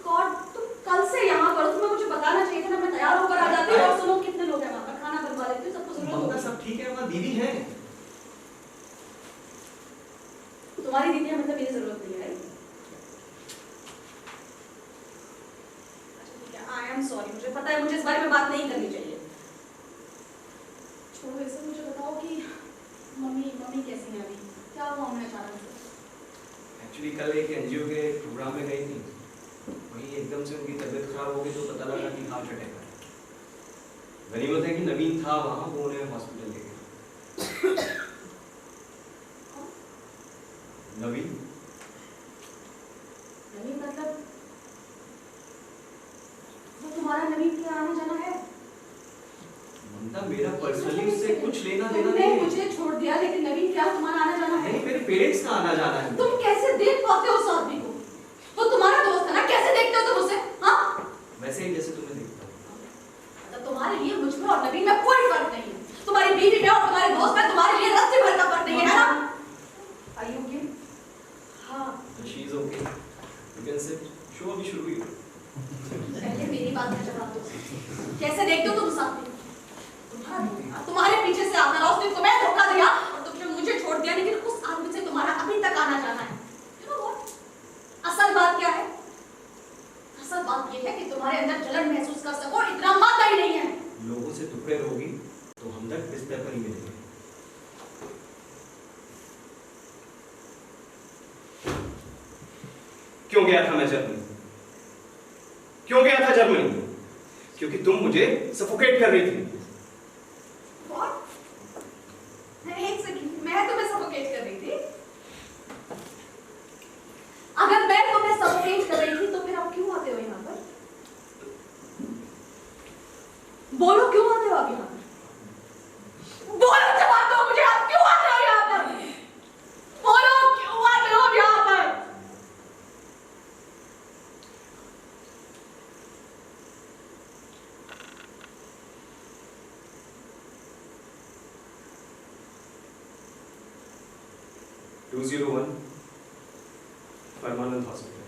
गॉड, तुम कल से यहाँ पर हो, तुम्हें मुझे बताना चाहिए था ना। मैं तैयार होकर आ जाती और सुनो कितने लोग हैं वहाँ पर, खाना बनवा लेती हूँ, सबको जरूरत ममता होगी। सब ठीक है, वहाँ दीदी है। तुम्हारी दीदी है मतलब मेरी जरूरत नहीं है। अच्छा ठीक है, आई एम सॉरी। मुझे पता है मुझे इस बारे में बात नहीं करनी चाहिए। छोड़ो ये सब, मुझे बताओ कि मम्मी कैसी है अभी? क्या हुआ उन्हें अचानक से? एक्चुअली कल एक एनजीओ के प्रोग्राम में गई थी, वहीं एकदम से उनकी तबीयत खराब हो गई तो पता लगा कि हार्ट अटैक आया। गनीमत है कि नवीन था वहाँ, वो उन्हें हॉस्पिटल ले गया। नवीन मतलब वो तुम्हारा नवीन के आना जाना है? ममता मेरा पर्सनली उससे कुछ लेना देना तुमने नहीं है। मुझे छोड़ दिया लेकिन नवीन क्या तुम्हारा आना जाना है? नहीं, मेरे पेरेंट्स का आना जाना है। तुम कैसे देख पाते हो उस आदमी को? वो तुम्हारा दोस्त है ना, कैसे देखते हो तुम उसे? हाँ, वैसे ही जैसे तुम्हें देखता हूँ। मतलब तुम्हारे लिए मुझ में और नवीन में कोई फर्क नहीं है। तुम्हारी बीवी में और तुम्हारे दोस्त में तुम्हारे लिए रस्सी भर का फर्क नहीं है ना? Are you okay? हाँ, she is okay, you can sit. Show अभी शुरू ही हुआ। पहले मेरी बात का जवाब दो। कैसे देखते हो तुम उस आदमी को? तुम्हारे पीछे से आता रहा, उसने तुम्हें धोखा दिया और तुमने मुझे छोड़ दिया, लेकिन उस आदमी से तुम्हारा अभी तक आना जाना है। You know what? असल बात क्या है? असल बात ये है कि तुम्हारे अंदर जलन महसूस कर सको इतना माता ही नहीं है। लोगों से दुपहर होगी तो हम तक बिस्तर पर ही मिलेंगे। क्यों गया था मैं जर्मनी? क्यों गया था जर्मनी? क्योंकि तुम मुझे सफोकेट कर रही थी। What? एक सेकंड, मैं तुम्हें सफोकेट कर रही थी? अगर मैं तुम्हें सफोकेट कर रही थी तो फिर आप क्यों आते हो यहाँ पर? बोलो क्यों आते हो आप यहाँ पर? बोलो जवाब दो मुझे, आप क्यों आते हो यहाँ पर? बोलो क्यों आते हो आप यहाँ पर? To 201 Parmanand hospital.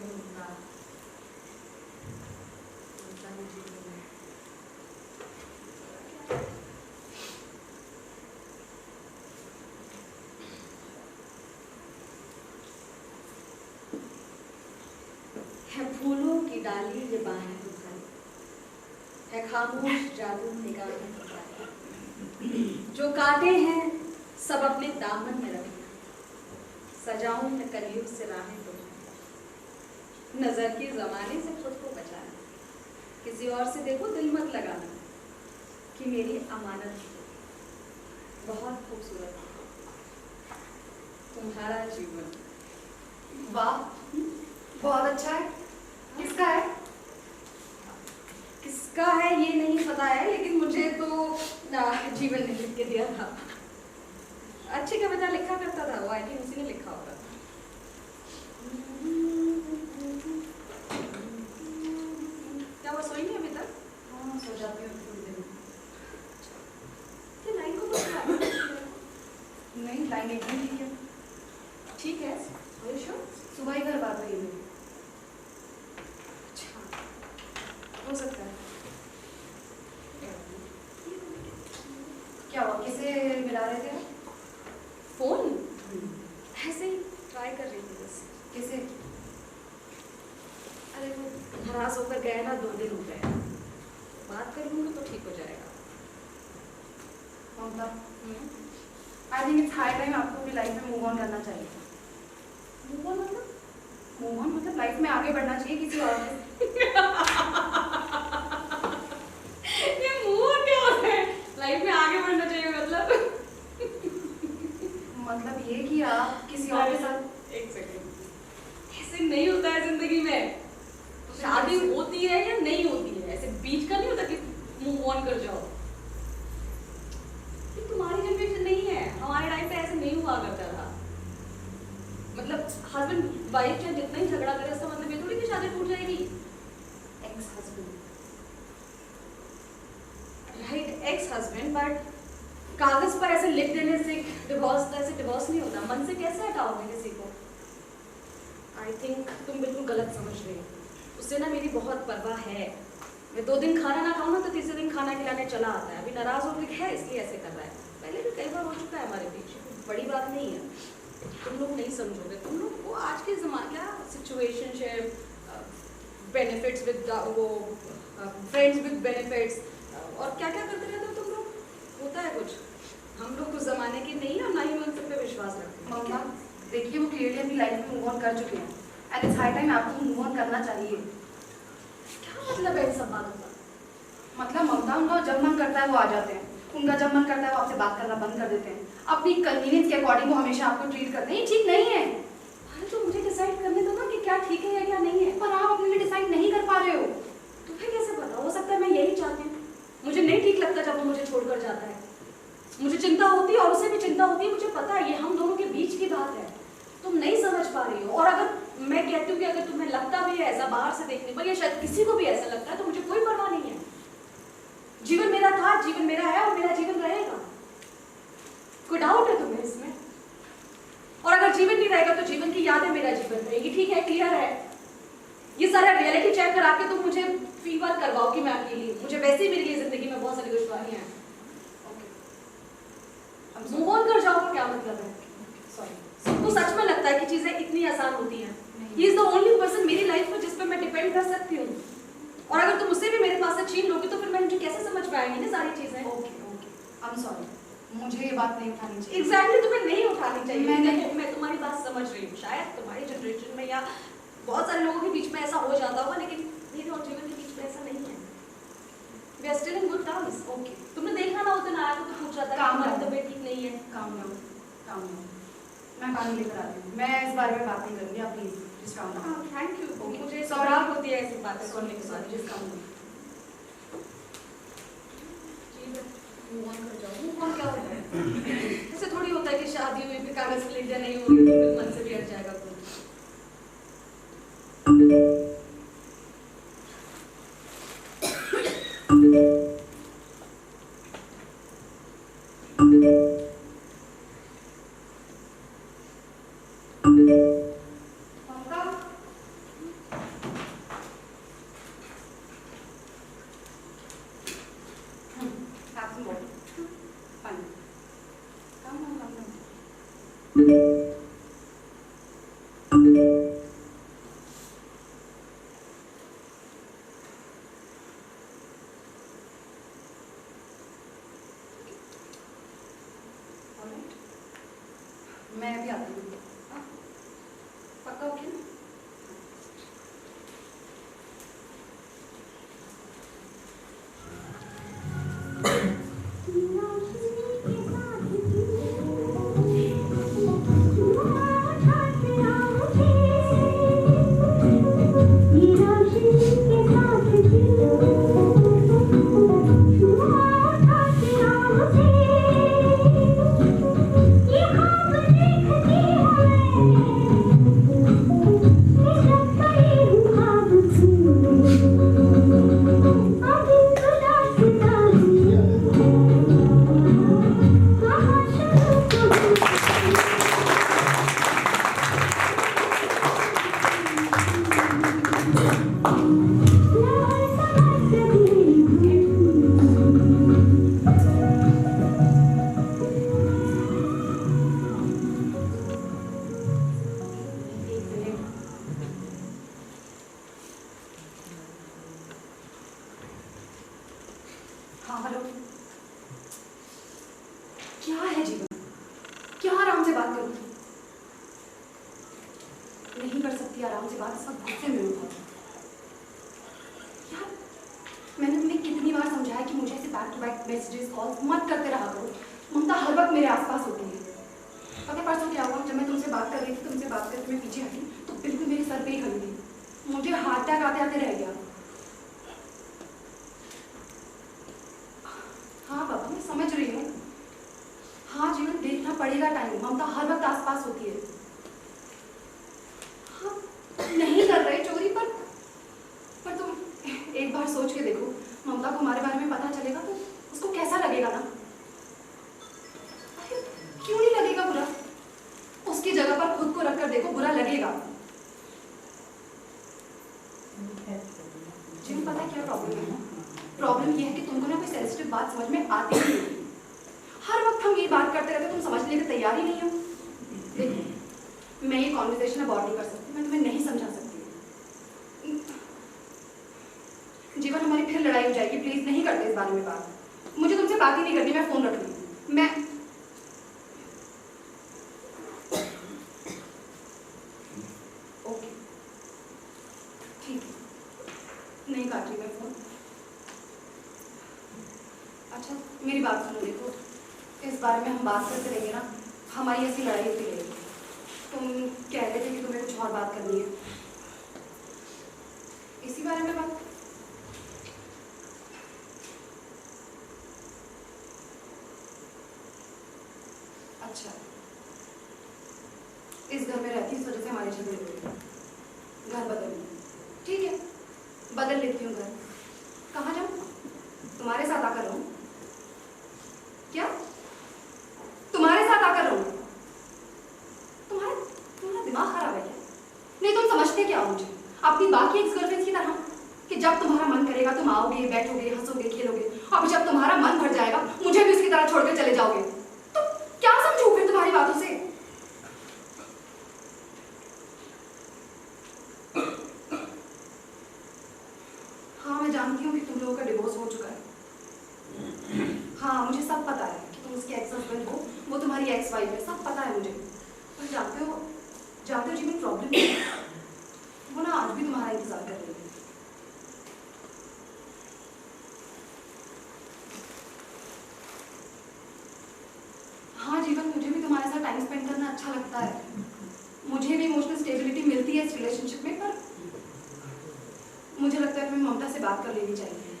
ममता ममता ने जीवन में है फूलों की डाली ये बाहें उठाई, है खामोश जादू निगाहें उठाई, जो काटे हैं सब अपने दामन में रखे, सजाऊं मैं कलियों से राहें बुझाऊं, नजर की जमाने से खुद को बचाना, किसी और से देखो दिल मत लगाना, कि मेरी अमानत है बहुत खूबसूरत तुम्हारा जीवन। वाह, बहुत अच्छा है। किसका है? किसका है ये नहीं पता है, लेकिन मुझे तो जीवन ने लिख के दिया था। अच्छी कविता लिखा करता था वो, आई थिंक उसी ने लिखा होगा। क्या वो सोई नहीं अभी तक? हाँ, सो जाती हूँ थोड़ी देर में। ये लाइन को कुछ याद नहीं, लाइन एकदम ठीक है। ठीक है, are you sure? सुबह ही घर बात हुई है। अच्छा, हो सकता है। क्या हुआ, किसे मिला रहे थे? फोन ऐसे ही ट्राई कर रही थी बस। किसे? अरे वो नाराज होकर गए ना, 2 दिन हो गए, बात कर लूंगी तो ठीक हो जाएगा। Mamta, I think it's high time आपको अपनी लाइफ में मूव ऑन करना चाहिए। मूव ऑन मतलब? मूव ऑन मतलब लाइफ में आगे बढ़ना चाहिए किसी और से। ये मूव ऑन क्या होता है? लाइफ में आगे बढ़ना चाहिए मतलब? मतलब ये कि आप किसी और के साथ। एक सेकंड, ऐसे नहीं होता है जिंदगी में। शादी होती है या नहीं होती है, ऐसे बीच का नहीं होता कि मूव ऑन कर जाओ। ये तुम्हारी जनरेशन नहीं है, हमारे टाइम पे ऐसे नहीं हुआ करता था। मतलब हस्बैंड वाइफ चाहे जितना ही झगड़ा करे, इसका मतलब ये थोड़ी कि शादी टूट जाएगी। Ex husband, right, ex husband, but कागज पर ऐसे लिख देने से डिवोर्स, ऐसे डिवोर्स नहीं होता। मन से कैसे हटाओगे किसी को? आई थिंक तुम बिल्कुल गलत समझ रही हो। उससे ना मेरी बहुत परवाह है। मैं 2 दिन खाना ना खाऊं ना तो तीसरे दिन खाना खिलाने चला आता है। अभी नाराज हो गया है इसलिए ऐसे कर रहा है। पहले भी कई बार हो चुका है हमारे बीच, बड़ी बात नहीं है। तुम लोग नहीं समझोगे, तुम लोग को आज के ज़माने क्या सिचुएशनशिप, बेनिफिट्स विद वो फ्रेंड्स विद बेनिफिट्स और क्या क्या करते रहते हो तुम लोग। होता है कुछ, हम लोग उस ज़माने के नहीं और ना ही उन सब पे विश्वास रखते हैं। ममता देखिए, वो क्लियरली अपनी लाइफ में मूव ऑन कर चुके हैं एंड इट्स हाई टाइम आपको मूव ऑन करना चाहिए। क्या मतलब है इन सब बातों का? मतलब ममता, उनका जब मन करता है वो आ जाते हैं, उनका जब मन करता है वो आपसे बात करना बंद कर देते हैं, अपनी कन्वीनियंस के अकॉर्डिंग वो हमेशा आपको ट्रीट करते हैं। ये ठीक नहीं है। अरे तो मुझे डिसाइड करने दो ना कि क्या ठीक है या क्या नहीं है। पर आप अपने लिए डिसाइड नहीं कर पा रहे हो। तुम्हें कैसे पता? हो सकता है मैं यही चाहती हूँ। मुझे नहीं ठीक लगता जब वो मुझे छोड़कर जाता है। मुझे चिंता होती है और उसे भी चिंता होती है। मुझे पता है ये हम दोनों के बीच की बात है। तुम नहीं समझ पा रही हो। और अगर मैं कहती हूँ कि अगर तुम्हें लगता भी है ऐसा बाहर से देखने पर, या शायद किसी को भी ऐसा लगता है, तो मुझे कोई परवाह नहीं है। जीवन मेरा था, जीवन मेरा है और मेरा जीवन रहेगा। कोई डाउट है तुम्हें इसमें? और अगर जीवन नहीं रहेगा तो जीवन की यादें मेरा जीवन रहेगी। ठीक है, क्लियर है? ये सारा रियलिटी चेक करा के तुम मुझे फीवर करवाओ कि मैं अकेली हूँ। मुझे वैसे ही मेरी लिए जिंदगी में बहुत सारी दुश्वारियां हैं। मूव ऑन कर जाओ, क्या मतलब है? सॉरी। सबको सच में लगता है कि चीजें इतनी आसान होती हैं। He is the only person मेरी लाइफ में जिस पर मैं डिपेंड कर सकती हूँ। और अगर तुम उससे भी मेरे पास से छीन लोगी तो फिर मैं मुझे कैसे समझ पाएंगी ना सारी चीजें। ओके, आई एम सॉरी, मुझे ये बात नहीं उठानी चाहिए। एग्जैक्टली, तुम्हें नहीं उठानी चाहिए। मैंने- मैं तुम्हारी बात समझ रही हूँ। शायद तुम्हारी जनरेशन में या बहुत सारे लोगों के बीच में ऐसा हो जाता होगा, लेकिन मेरे और जीवन के बीच में ऐसा नहीं है। We are still in good terms. Okay, तुमने देखा ना, उस दिन आया तो पूछ रहा था कि काम तुम्हारी करो। तबीयत ठीक नहीं है। काम लो। मैं पानी लेकर आती हूँ। मैं इस बारे में बात नहीं करूँगी, आप प्लीज जस्ट काम लो। हाँ, थैंक यू। Okay. मुझे Sorry. सौराब होती है ऐसी बातें सुनने के बाद। जस्ट काम लो। मूव ऑन कर जाओ। मूव ऑन क्या होता है? ऐसे थोड़ी होता है कि शादी हुई फिर कागज की लिखिया नहीं होगी तो फिर मन से भी हट जाएगा कुछ। ममता, मैं अभी आती हूँ। हाँ? पक्का ओके ना? हाँ हेलो। क्या है जीवन? क्या आराम से बात करूँ? नहीं कर सकती आराम से बात, इस वक्त गुस्से में हूँ बहुत। यार मैंने तुम्हें कितनी बार समझाया कि मुझे ऐसे back to back messages calls मत करते रहा करो। ममता हर वक्त मेरे आसपास होती है। पता परसों क्या हुआ, जब मैं तुमसे बात कर रही थी, तुमसे बात करके मैं पीछे हटी तो बिल्कुल मेरे सर पे ही खड़ी थी। मुझे हार्ट अटैक आते आते रह गया। हाँ बाबा मैं समझ रही हूँ। हाँ जीवन देखना पड़ेगा टाइम, ममता हर वक्त आसपास होती है। हाँ नहीं कर रहे चोरी, पर तुम एक बार सोच के देखो, ममता को हमारे बारे में पता चलेगा तो उसको कैसा लगेगा ना? अरे क्यों नहीं लगेगा बुरा? उसकी जगह पर खुद को रखकर देखो, बुरा लगेगा। जीवन पता है क्या प्रॉब्लम है? प्रॉब्लम ये है कि तुमको ना कोई सेंसिटिव बात समझ में आती ही नहीं। हर वक्त हम ये बात करते रहते, तुम समझने के तैयार ही नहीं हो। देखो मैं ये कॉन्वर्सेशन अबॉर्ड नहीं कर सकती, मैं तुम्हें नहीं समझा सकती। जीवन हमारी फिर लड़ाई हो जाएगी, प्लीज नहीं करते इस बारे में बात। मुझे तुमसे बात ही नहीं करनी, मैं फोन रख लूँ। मैं ओके ठीक है, नहीं काट रही मैं फोन। अच्छा मेरी बात सुनो, देखो इस बारे में हम बात करते रहेंगे ना, हमारी ऐसी लड़ाई होती रहेगी। तुम कह रहे थे कि तुम्हें कुछ और बात करनी है, इसी बारे में बात। अच्छा इस घर में रहती इस वजह से हमारे झगड़े हो गए, घर बदल लो। ठीक है बदल लेती हूँ घर। कहाँ जाऊँ? तुम्हारे साथ आकर रहूँ क्या? तुम्हारे साथ आकर रहूँ? तुम्हारा दिमाग खराब है क्या? नहीं तुम समझते क्या हो मुझे? अपनी बाकी एक्स गर्लफ्रेंड्स की तरह कि जब तुम्हारा मन करेगा तुम आओगे, बैठोगे, हंसोगे, खेलोगे, और जब तुम्हारा मन भर जाएगा मुझे भी उसकी तरह छोड़कर चले जाओगे। तो क्या समझूं फिर तुम्हारी बातों से? हाँ मैं जानती हूँ कि तुम लोगों का डिवोर्स हो चुका है। हाँ मुझे सब पता है कि तुम उसके एक्स हस्बैंड हो, वो तुम्हारी एक्स वाइफ है, सब पता है मुझे। पर जानते हो जीवन प्रॉब्लम है, वो ना आज भी तुम्हारा इंतजार कर रही है। हाँ जीवन मुझे भी तुम्हारे साथ टाइम स्पेंड करना अच्छा लगता है, मुझे भी इमोशनल स्टेबिलिटी मिलती है इस रिलेशनशिप में। पर मुझे लगता है तुम्हें ममता से बात कर लेनी चाहिए।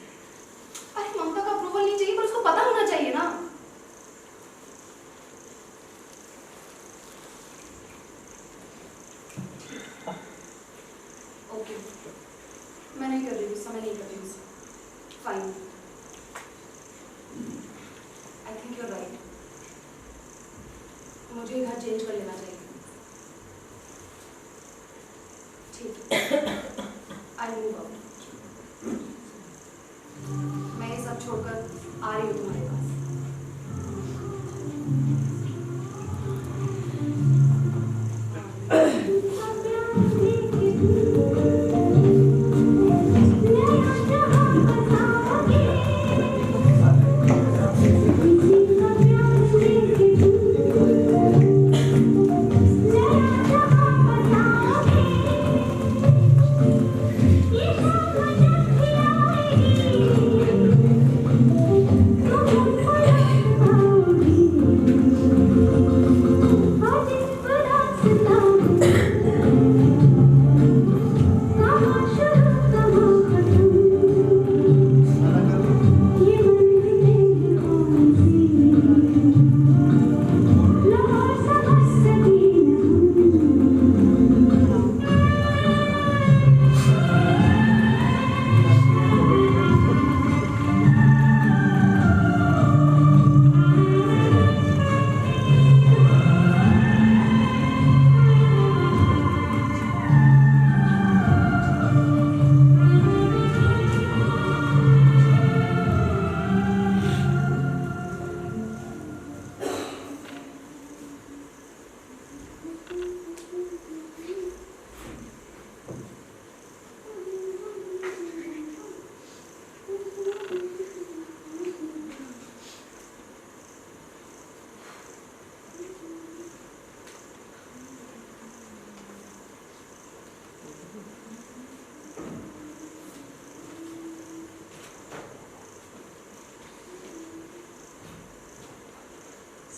अरे ममता का अप्रूवल नहीं चाहिए पर उसको पता होना चाहिए ना। ओके मैं नहीं कर रही गुस्सा, मैं नहीं कर रही गुस्सा। Fine I think you are right, मुझे घर चेंज कर लेना चाहिए। ठीक है आई मूव आउट। मैं ये सब छोड़कर आ रही हूँ तुम्हारे पास।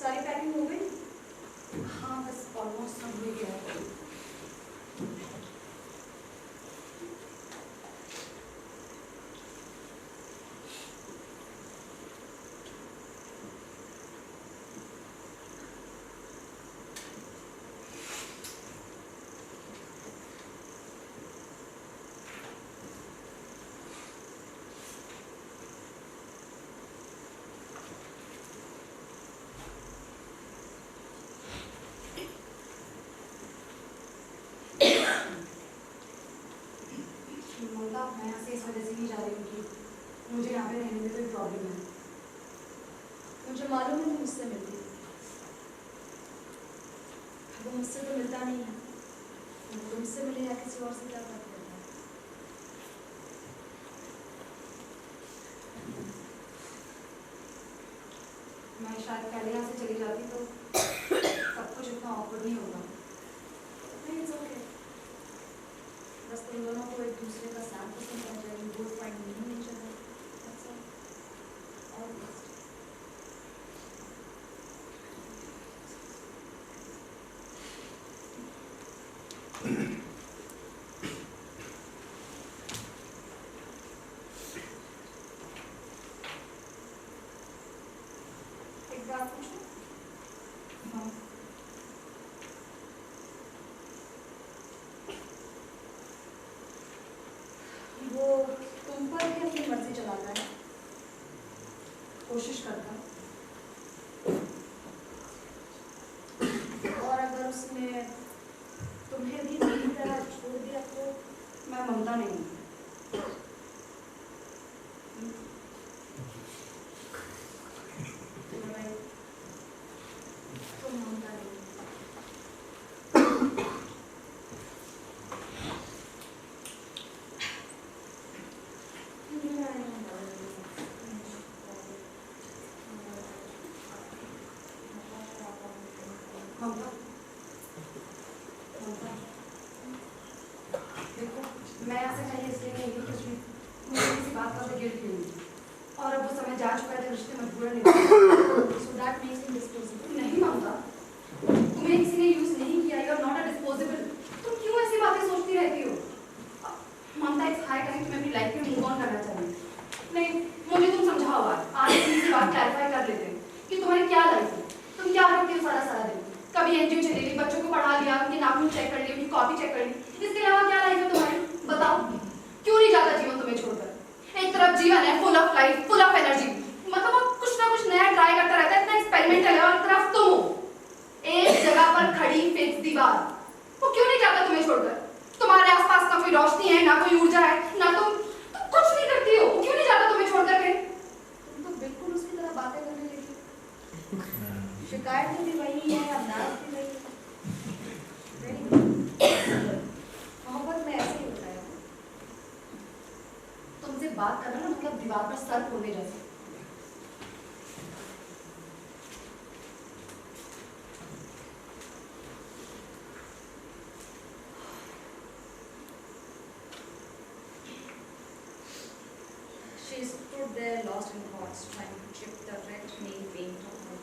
सारी पैकिंग हो गई? हाँ बस ऑलमोस्ट सब हो गया है। ममता मैं यहाँ से इस वजह से नहीं जा रही हूँ कि मुझे यहाँ पे रहने में कोई प्रॉब्लम है। मुझे मालूम है तुम मुझसे मिलती हो। वो मुझसे तो मिलता नहीं है। वो तुमसे मिले या किसी और से क्या फर्क पड़ता है? मैं शायद पहले यहाँ से चली जाती तो सब कुछ इतना ऑकवर्ड नहीं होगा। नहीं, it's okay. बस तुम दोनों को एक दूसरे का साथ पसंद आ जाए, you both find meaning in each other. That's all. All the best. एक बात पूछूं? हाँ वो तुम पर भी अपनी मर्जी चलाता है? कोशिश करता हूँ। और अगर उसने तुम्हें भी मेरी तरह छोड़ दिया तो? मैं ममता नहीं हूँ। तुम ममता नहीं। ममता ममता देखो मैं यहाँ से कहीं इसलिए नहीं गई क्योंकि मुझे किसी बात का गिल्ट भी नहीं और अब वो समय जा चुका है जब रिश्ते मजबूरन नहीं। So that makes him disposable. नहीं ममता तुम्हें किसी ने यूज नहीं किया, you are not a disposable. तुम क्यों ऐसी बातें सोचती रहती हो? ममता इट्स हाई टाइम तुम्हें अपनी लाइफ में मूव ऑन करना चाहिए। नहीं मुझे तुम समझाओ आज इसी बात क्लैरिफाई कर लेते हैं कि तुम्हारी क्या लाइफ है, तुम क्या करती हो सारा सारा दिन। कभी एनजीओ चली गई, बच्चों को पढ़ा लिया, उनके नाखून चेक कर लिए, उनकी कॉपी चेक कर ली, इसके अलावा क्या लाइफ है तुम्हारी? बताओ क्यों नहीं जाता जीवन तुम्हें छोड़कर? एक तरफ जीवन है full of life, full of energy, मतलब वो कुछ ना कुछ नया ट्राई करता रहता है, इतना एक्सपेरिमेंटल है, और एक तरफ तुम हो एक जगह पर खड़ी फिक्स दीवार। वो क्यों नहीं जाता तुम्हें छोड़कर? तुम्हारे आसपास ना कोई रोशनी है, ना कोई ऊर्जा है, ना तुम कुछ नहीं करती हो। वो क्यों नहीं जाता तुम्हें छोड़कर कहीं? तुम तो बिल्कुल उसकी तरह बातें करने लगी। शिकायतें भी वही है, अपराध भी वही है। Very good. मोहब्बत में ऐसे ही होता है। तुमसे बात करना ना मतलब दीवार पर सर फोड़ने जैसे। She stood there lost in thoughts, trying to chip the red nail paint on her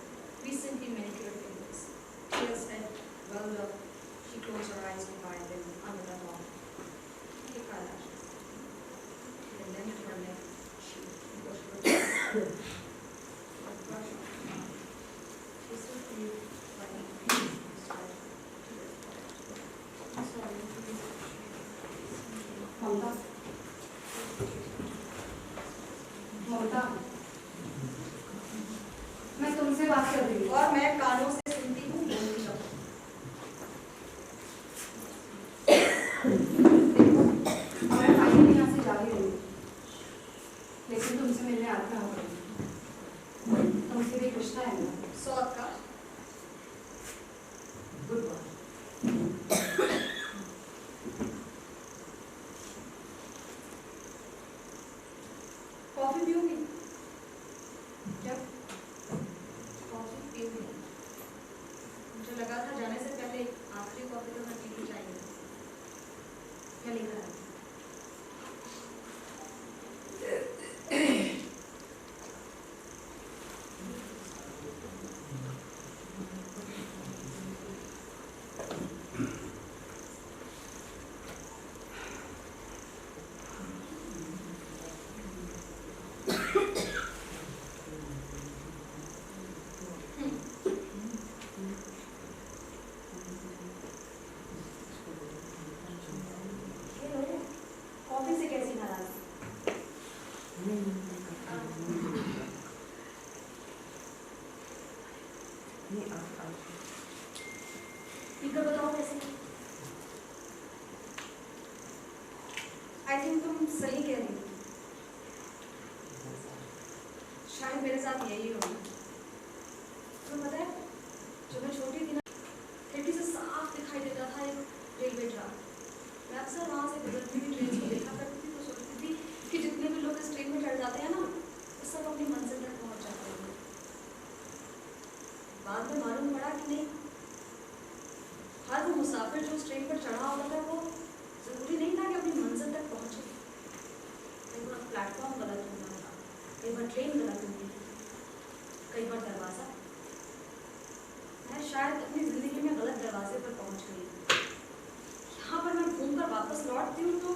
recently manicured fingers. Tears had welled up. She closed her eyes to hide them under the lawn. Kick her lashes. She leaned her neck. She pushed her a brush on her mouth. She stood for you like I'm sorry, please. ममता ममता मैं तुमसे बात कर रही हूँ और मैं कानों से सुनती हूँ, बोलती जाऊँ। देखो मैं फाइनली यहाँ से जा ही रही हूँ, लेकिन तुमसे मिलने आग्रह हो रही। तुमसे भी एक रिश्ता है ना? सौत का गुड बाय। कॉफी पियोगी? क्या? कॉफी पियोगी? मुझे लगा था जाने से पहले आखिरी कॉफी तो मैं पीनी चाहिए। क्या लिखा है? आई थिंक तुम सही कह रही हो, शायद मेरे साथ यही होगा। तुम्हें पता है, जब मैं छोटी थी ना, खिड़की से साफ दिखाई देता था एक रेलवे ट्रैक। मैं अक्सर वहाँ से गुजरती हुई ट्रेन को देखा करती थी, तो सोचती थी कि जितने भी लोग इस ट्रेन में चढ़ जाते हैं ना, वो सब अपनी मंजिल तक पहुँच जाते हैं। बाद में मालूम पड़ा कि नहीं, हर वो मुसाफिर जो उस ट्रेन पर चढ़ा होता था, वो जरूरी नहीं था कि अपनी मंजिल तक पहुँचे। कई बार प्लेटफॉर्म गलत होता था, कई बार ट्रेन गलत होती थी, कई बार दरवाज़ा। मैं शायद अपनी ज़िंदगी में गलत दरवाजे पर पहुँच गई। यहाँ पर मैं घूमकर वापस लौटती हूँ तो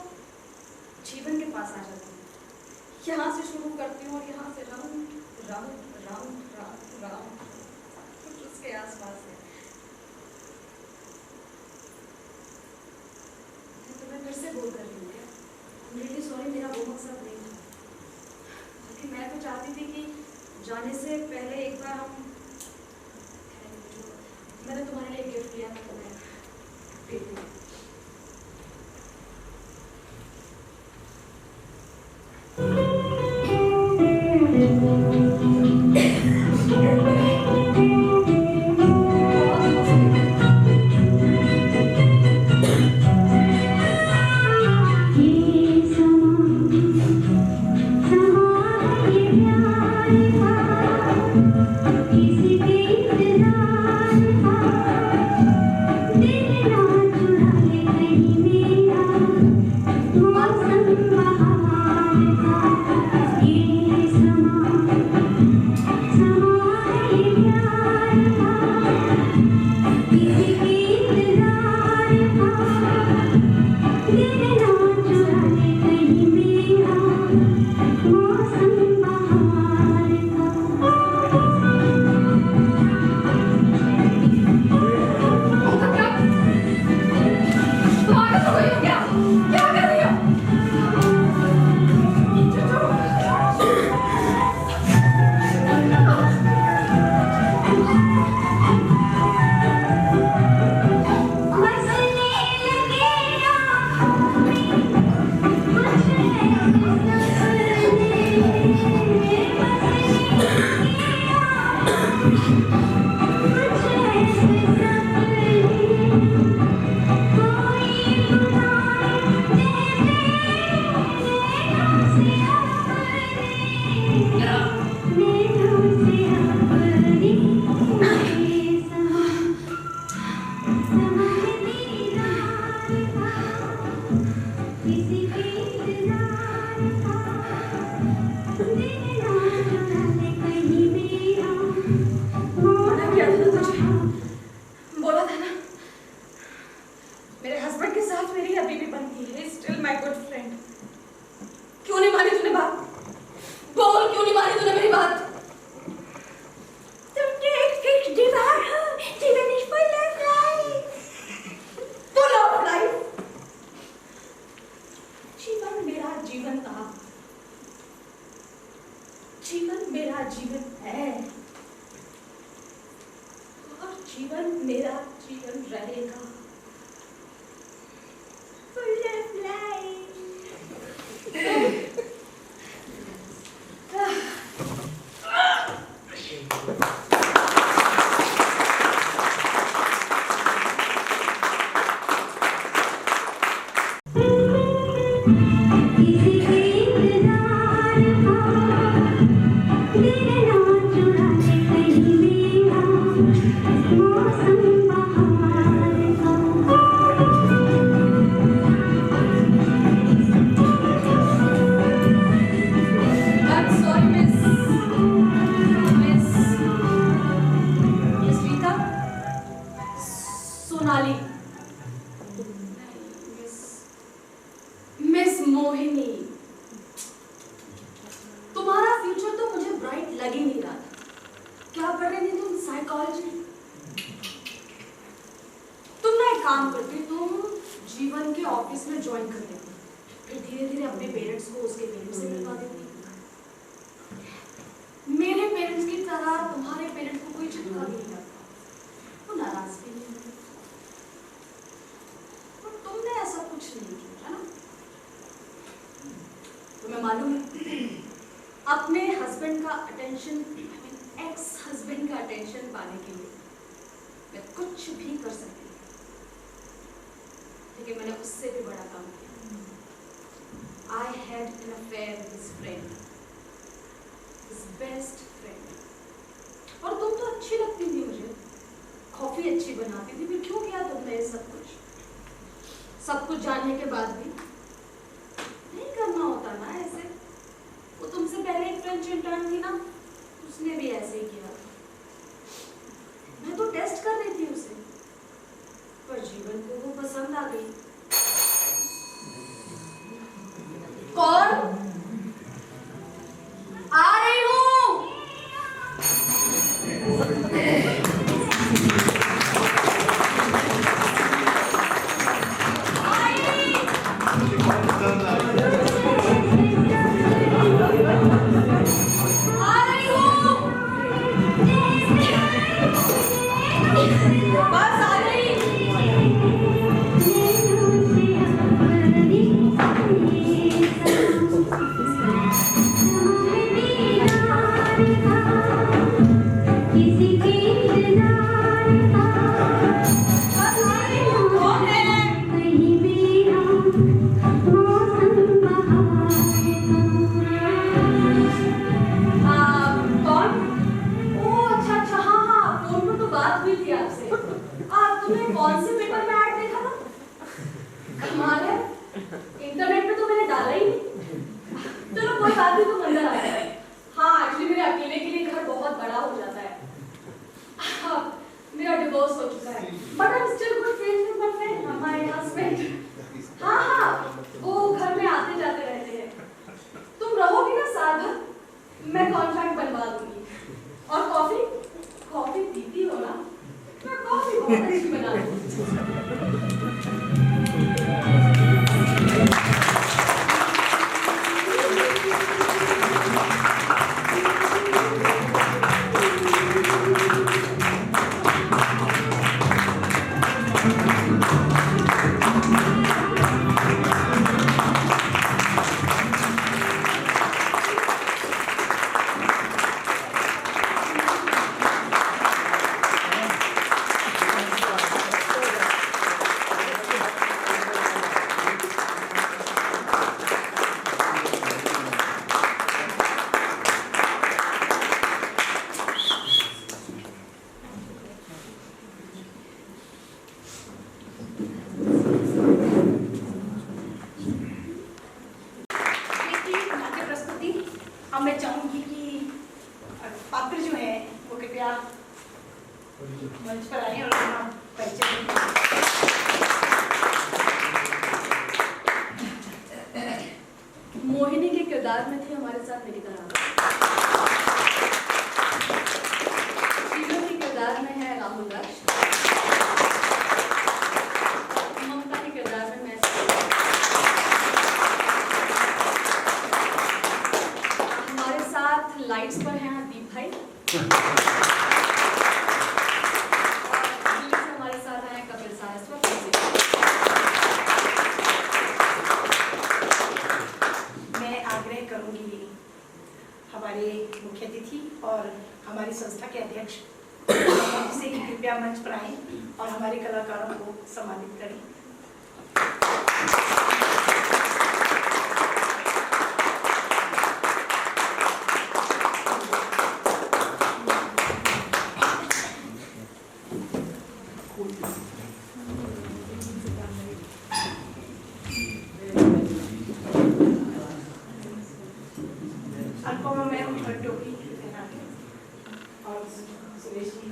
जीवन के पास आ जाती हूँ। यहाँ से शुरू करती हूँ और यहाँ से round round round round round कुछ उसके आसपास है। तो मैं फिर से बोल कर रही हूँ क्या? रियली सॉरी, मेरा वो मकसद नहीं था। क्योंकि मैं तो चाहती थी कि जाने से पहले एक बार हम, मैंने तुम्हारे लिए गिफ्ट लिया था, तुम्हें देती हूँ। तुम्हें मालूम है, अपने हस्बैंड का अटेंशन, एक्स हस्बैंड का अटेंशन पाने के लिए मैं कुछ भी कर सकती हूँ, लेकिन मैंने उससे भी बड़ा काम किया। I had an affair with his friend, his best friend. और तुम तो अच्छी लगती थी मुझे, कॉफी अच्छी बनाती थी, फिर क्यों किया तुमने ये सब कुछ? सब कुछ जानने के बाद भी नहीं करना होता ना ऐसे। वो तुमसे पहले एक फ्रेंच इंटर्न थी ना, उसने भी ऐसे ही किया। मैं तो टेस्ट कर रही थी उसे, पर जीवन को वो पसंद आ गई। कौन? आ रही हूँ। बस आ गई। कौन से पेपर में ऐड देखा था? कमाल है, इंटरनेट पे तो मैंने डाला ही नहीं। चलो कोई बात नहीं, तो मंजर आ गया। हाँ, एक्चुअली मेरे अकेले के लिए घर बहुत बड़ा हो जाता है। मेरा डिवोर्स हो चुका है, but I am still good friends with my friend, my husband. हाँ, वो घर में आते जाते रहते हैं। तुम रहोगी ना साल भर, मैं कॉन्ट्रैक्ट बनवा दूंगी। और कॉफी पीती हो ना? मैं कॉफी बहुत अच्छी बना दूँ। अब मैं चाहूंगी कि पात्र जो है वो कृपया मंच पर आए और अपना परिचय दें। मोहिनी के किरदार में थी हमारे साथ निकिता राम। शीला के किरदार में है राहुल दास। ममता के किरदार में मैं। हमारे साथ लाइट्स पर हैं दीप भाई। और हमारे साथ हैं कपिल सारस्वत। मैं आग्रह करूंगी हमारे मुख्य अतिथि और हमारी संस्था के अध्यक्ष से कि कृपया मंच पर आएं और हमारे कलाकारों को सम्मानित करें। अनुपमा मैम टोपी पहना के और सुरेश जी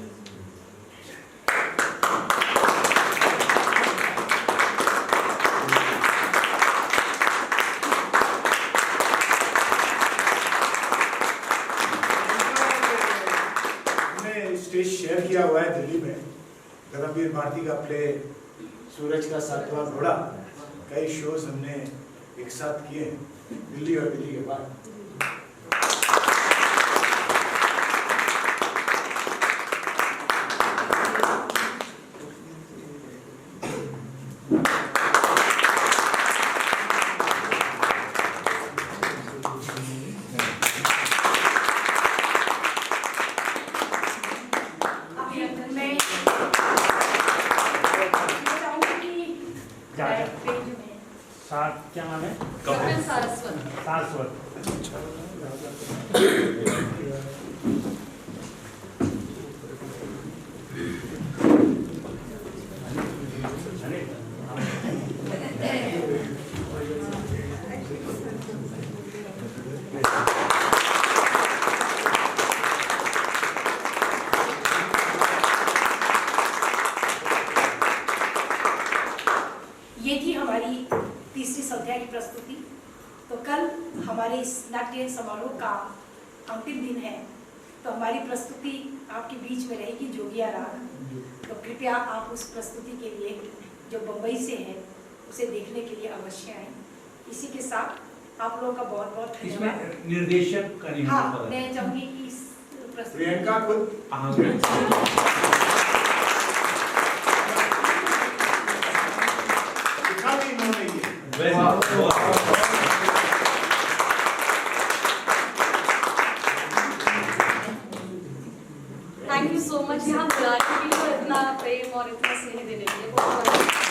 स्टेज शेयर किया हुआ है दिल्ली में। धर्मवीर भारती का प्ले सूरज का सातवां घोड़ा, कई शोज हमने एक साथ किए हैं दिल्ली और दिल्ली के बाद। कपिल सारस्वत। सारस्वत। ये थी हमारी तीसरी संध्या की प्रस्तुति। तो कल हमारे इस नाट्य समारोह का अंतिम दिन है, तो हमारी प्रस्तुति आपके बीच में रहेगी जोगिया राग। तो कृपया आप उस प्रस्तुति के लिए जो बम्बई से है उसे देखने के लिए अवश्य आएं। इसी के साथ आप लोगों का बहुत बहुत धन्यवाद। इसमें निर्देशक का नहीं हाँ, पता। मैं चाहूँगी कि इस प्रस्तुति प्रियंका खुद हाँ, लिखा भी इन्होंने ये। थैंक यू सो मच यहाँ बुलाने के लिए और इतना प्रेम और इतना स्नेह देने के लिए बहुत बहुत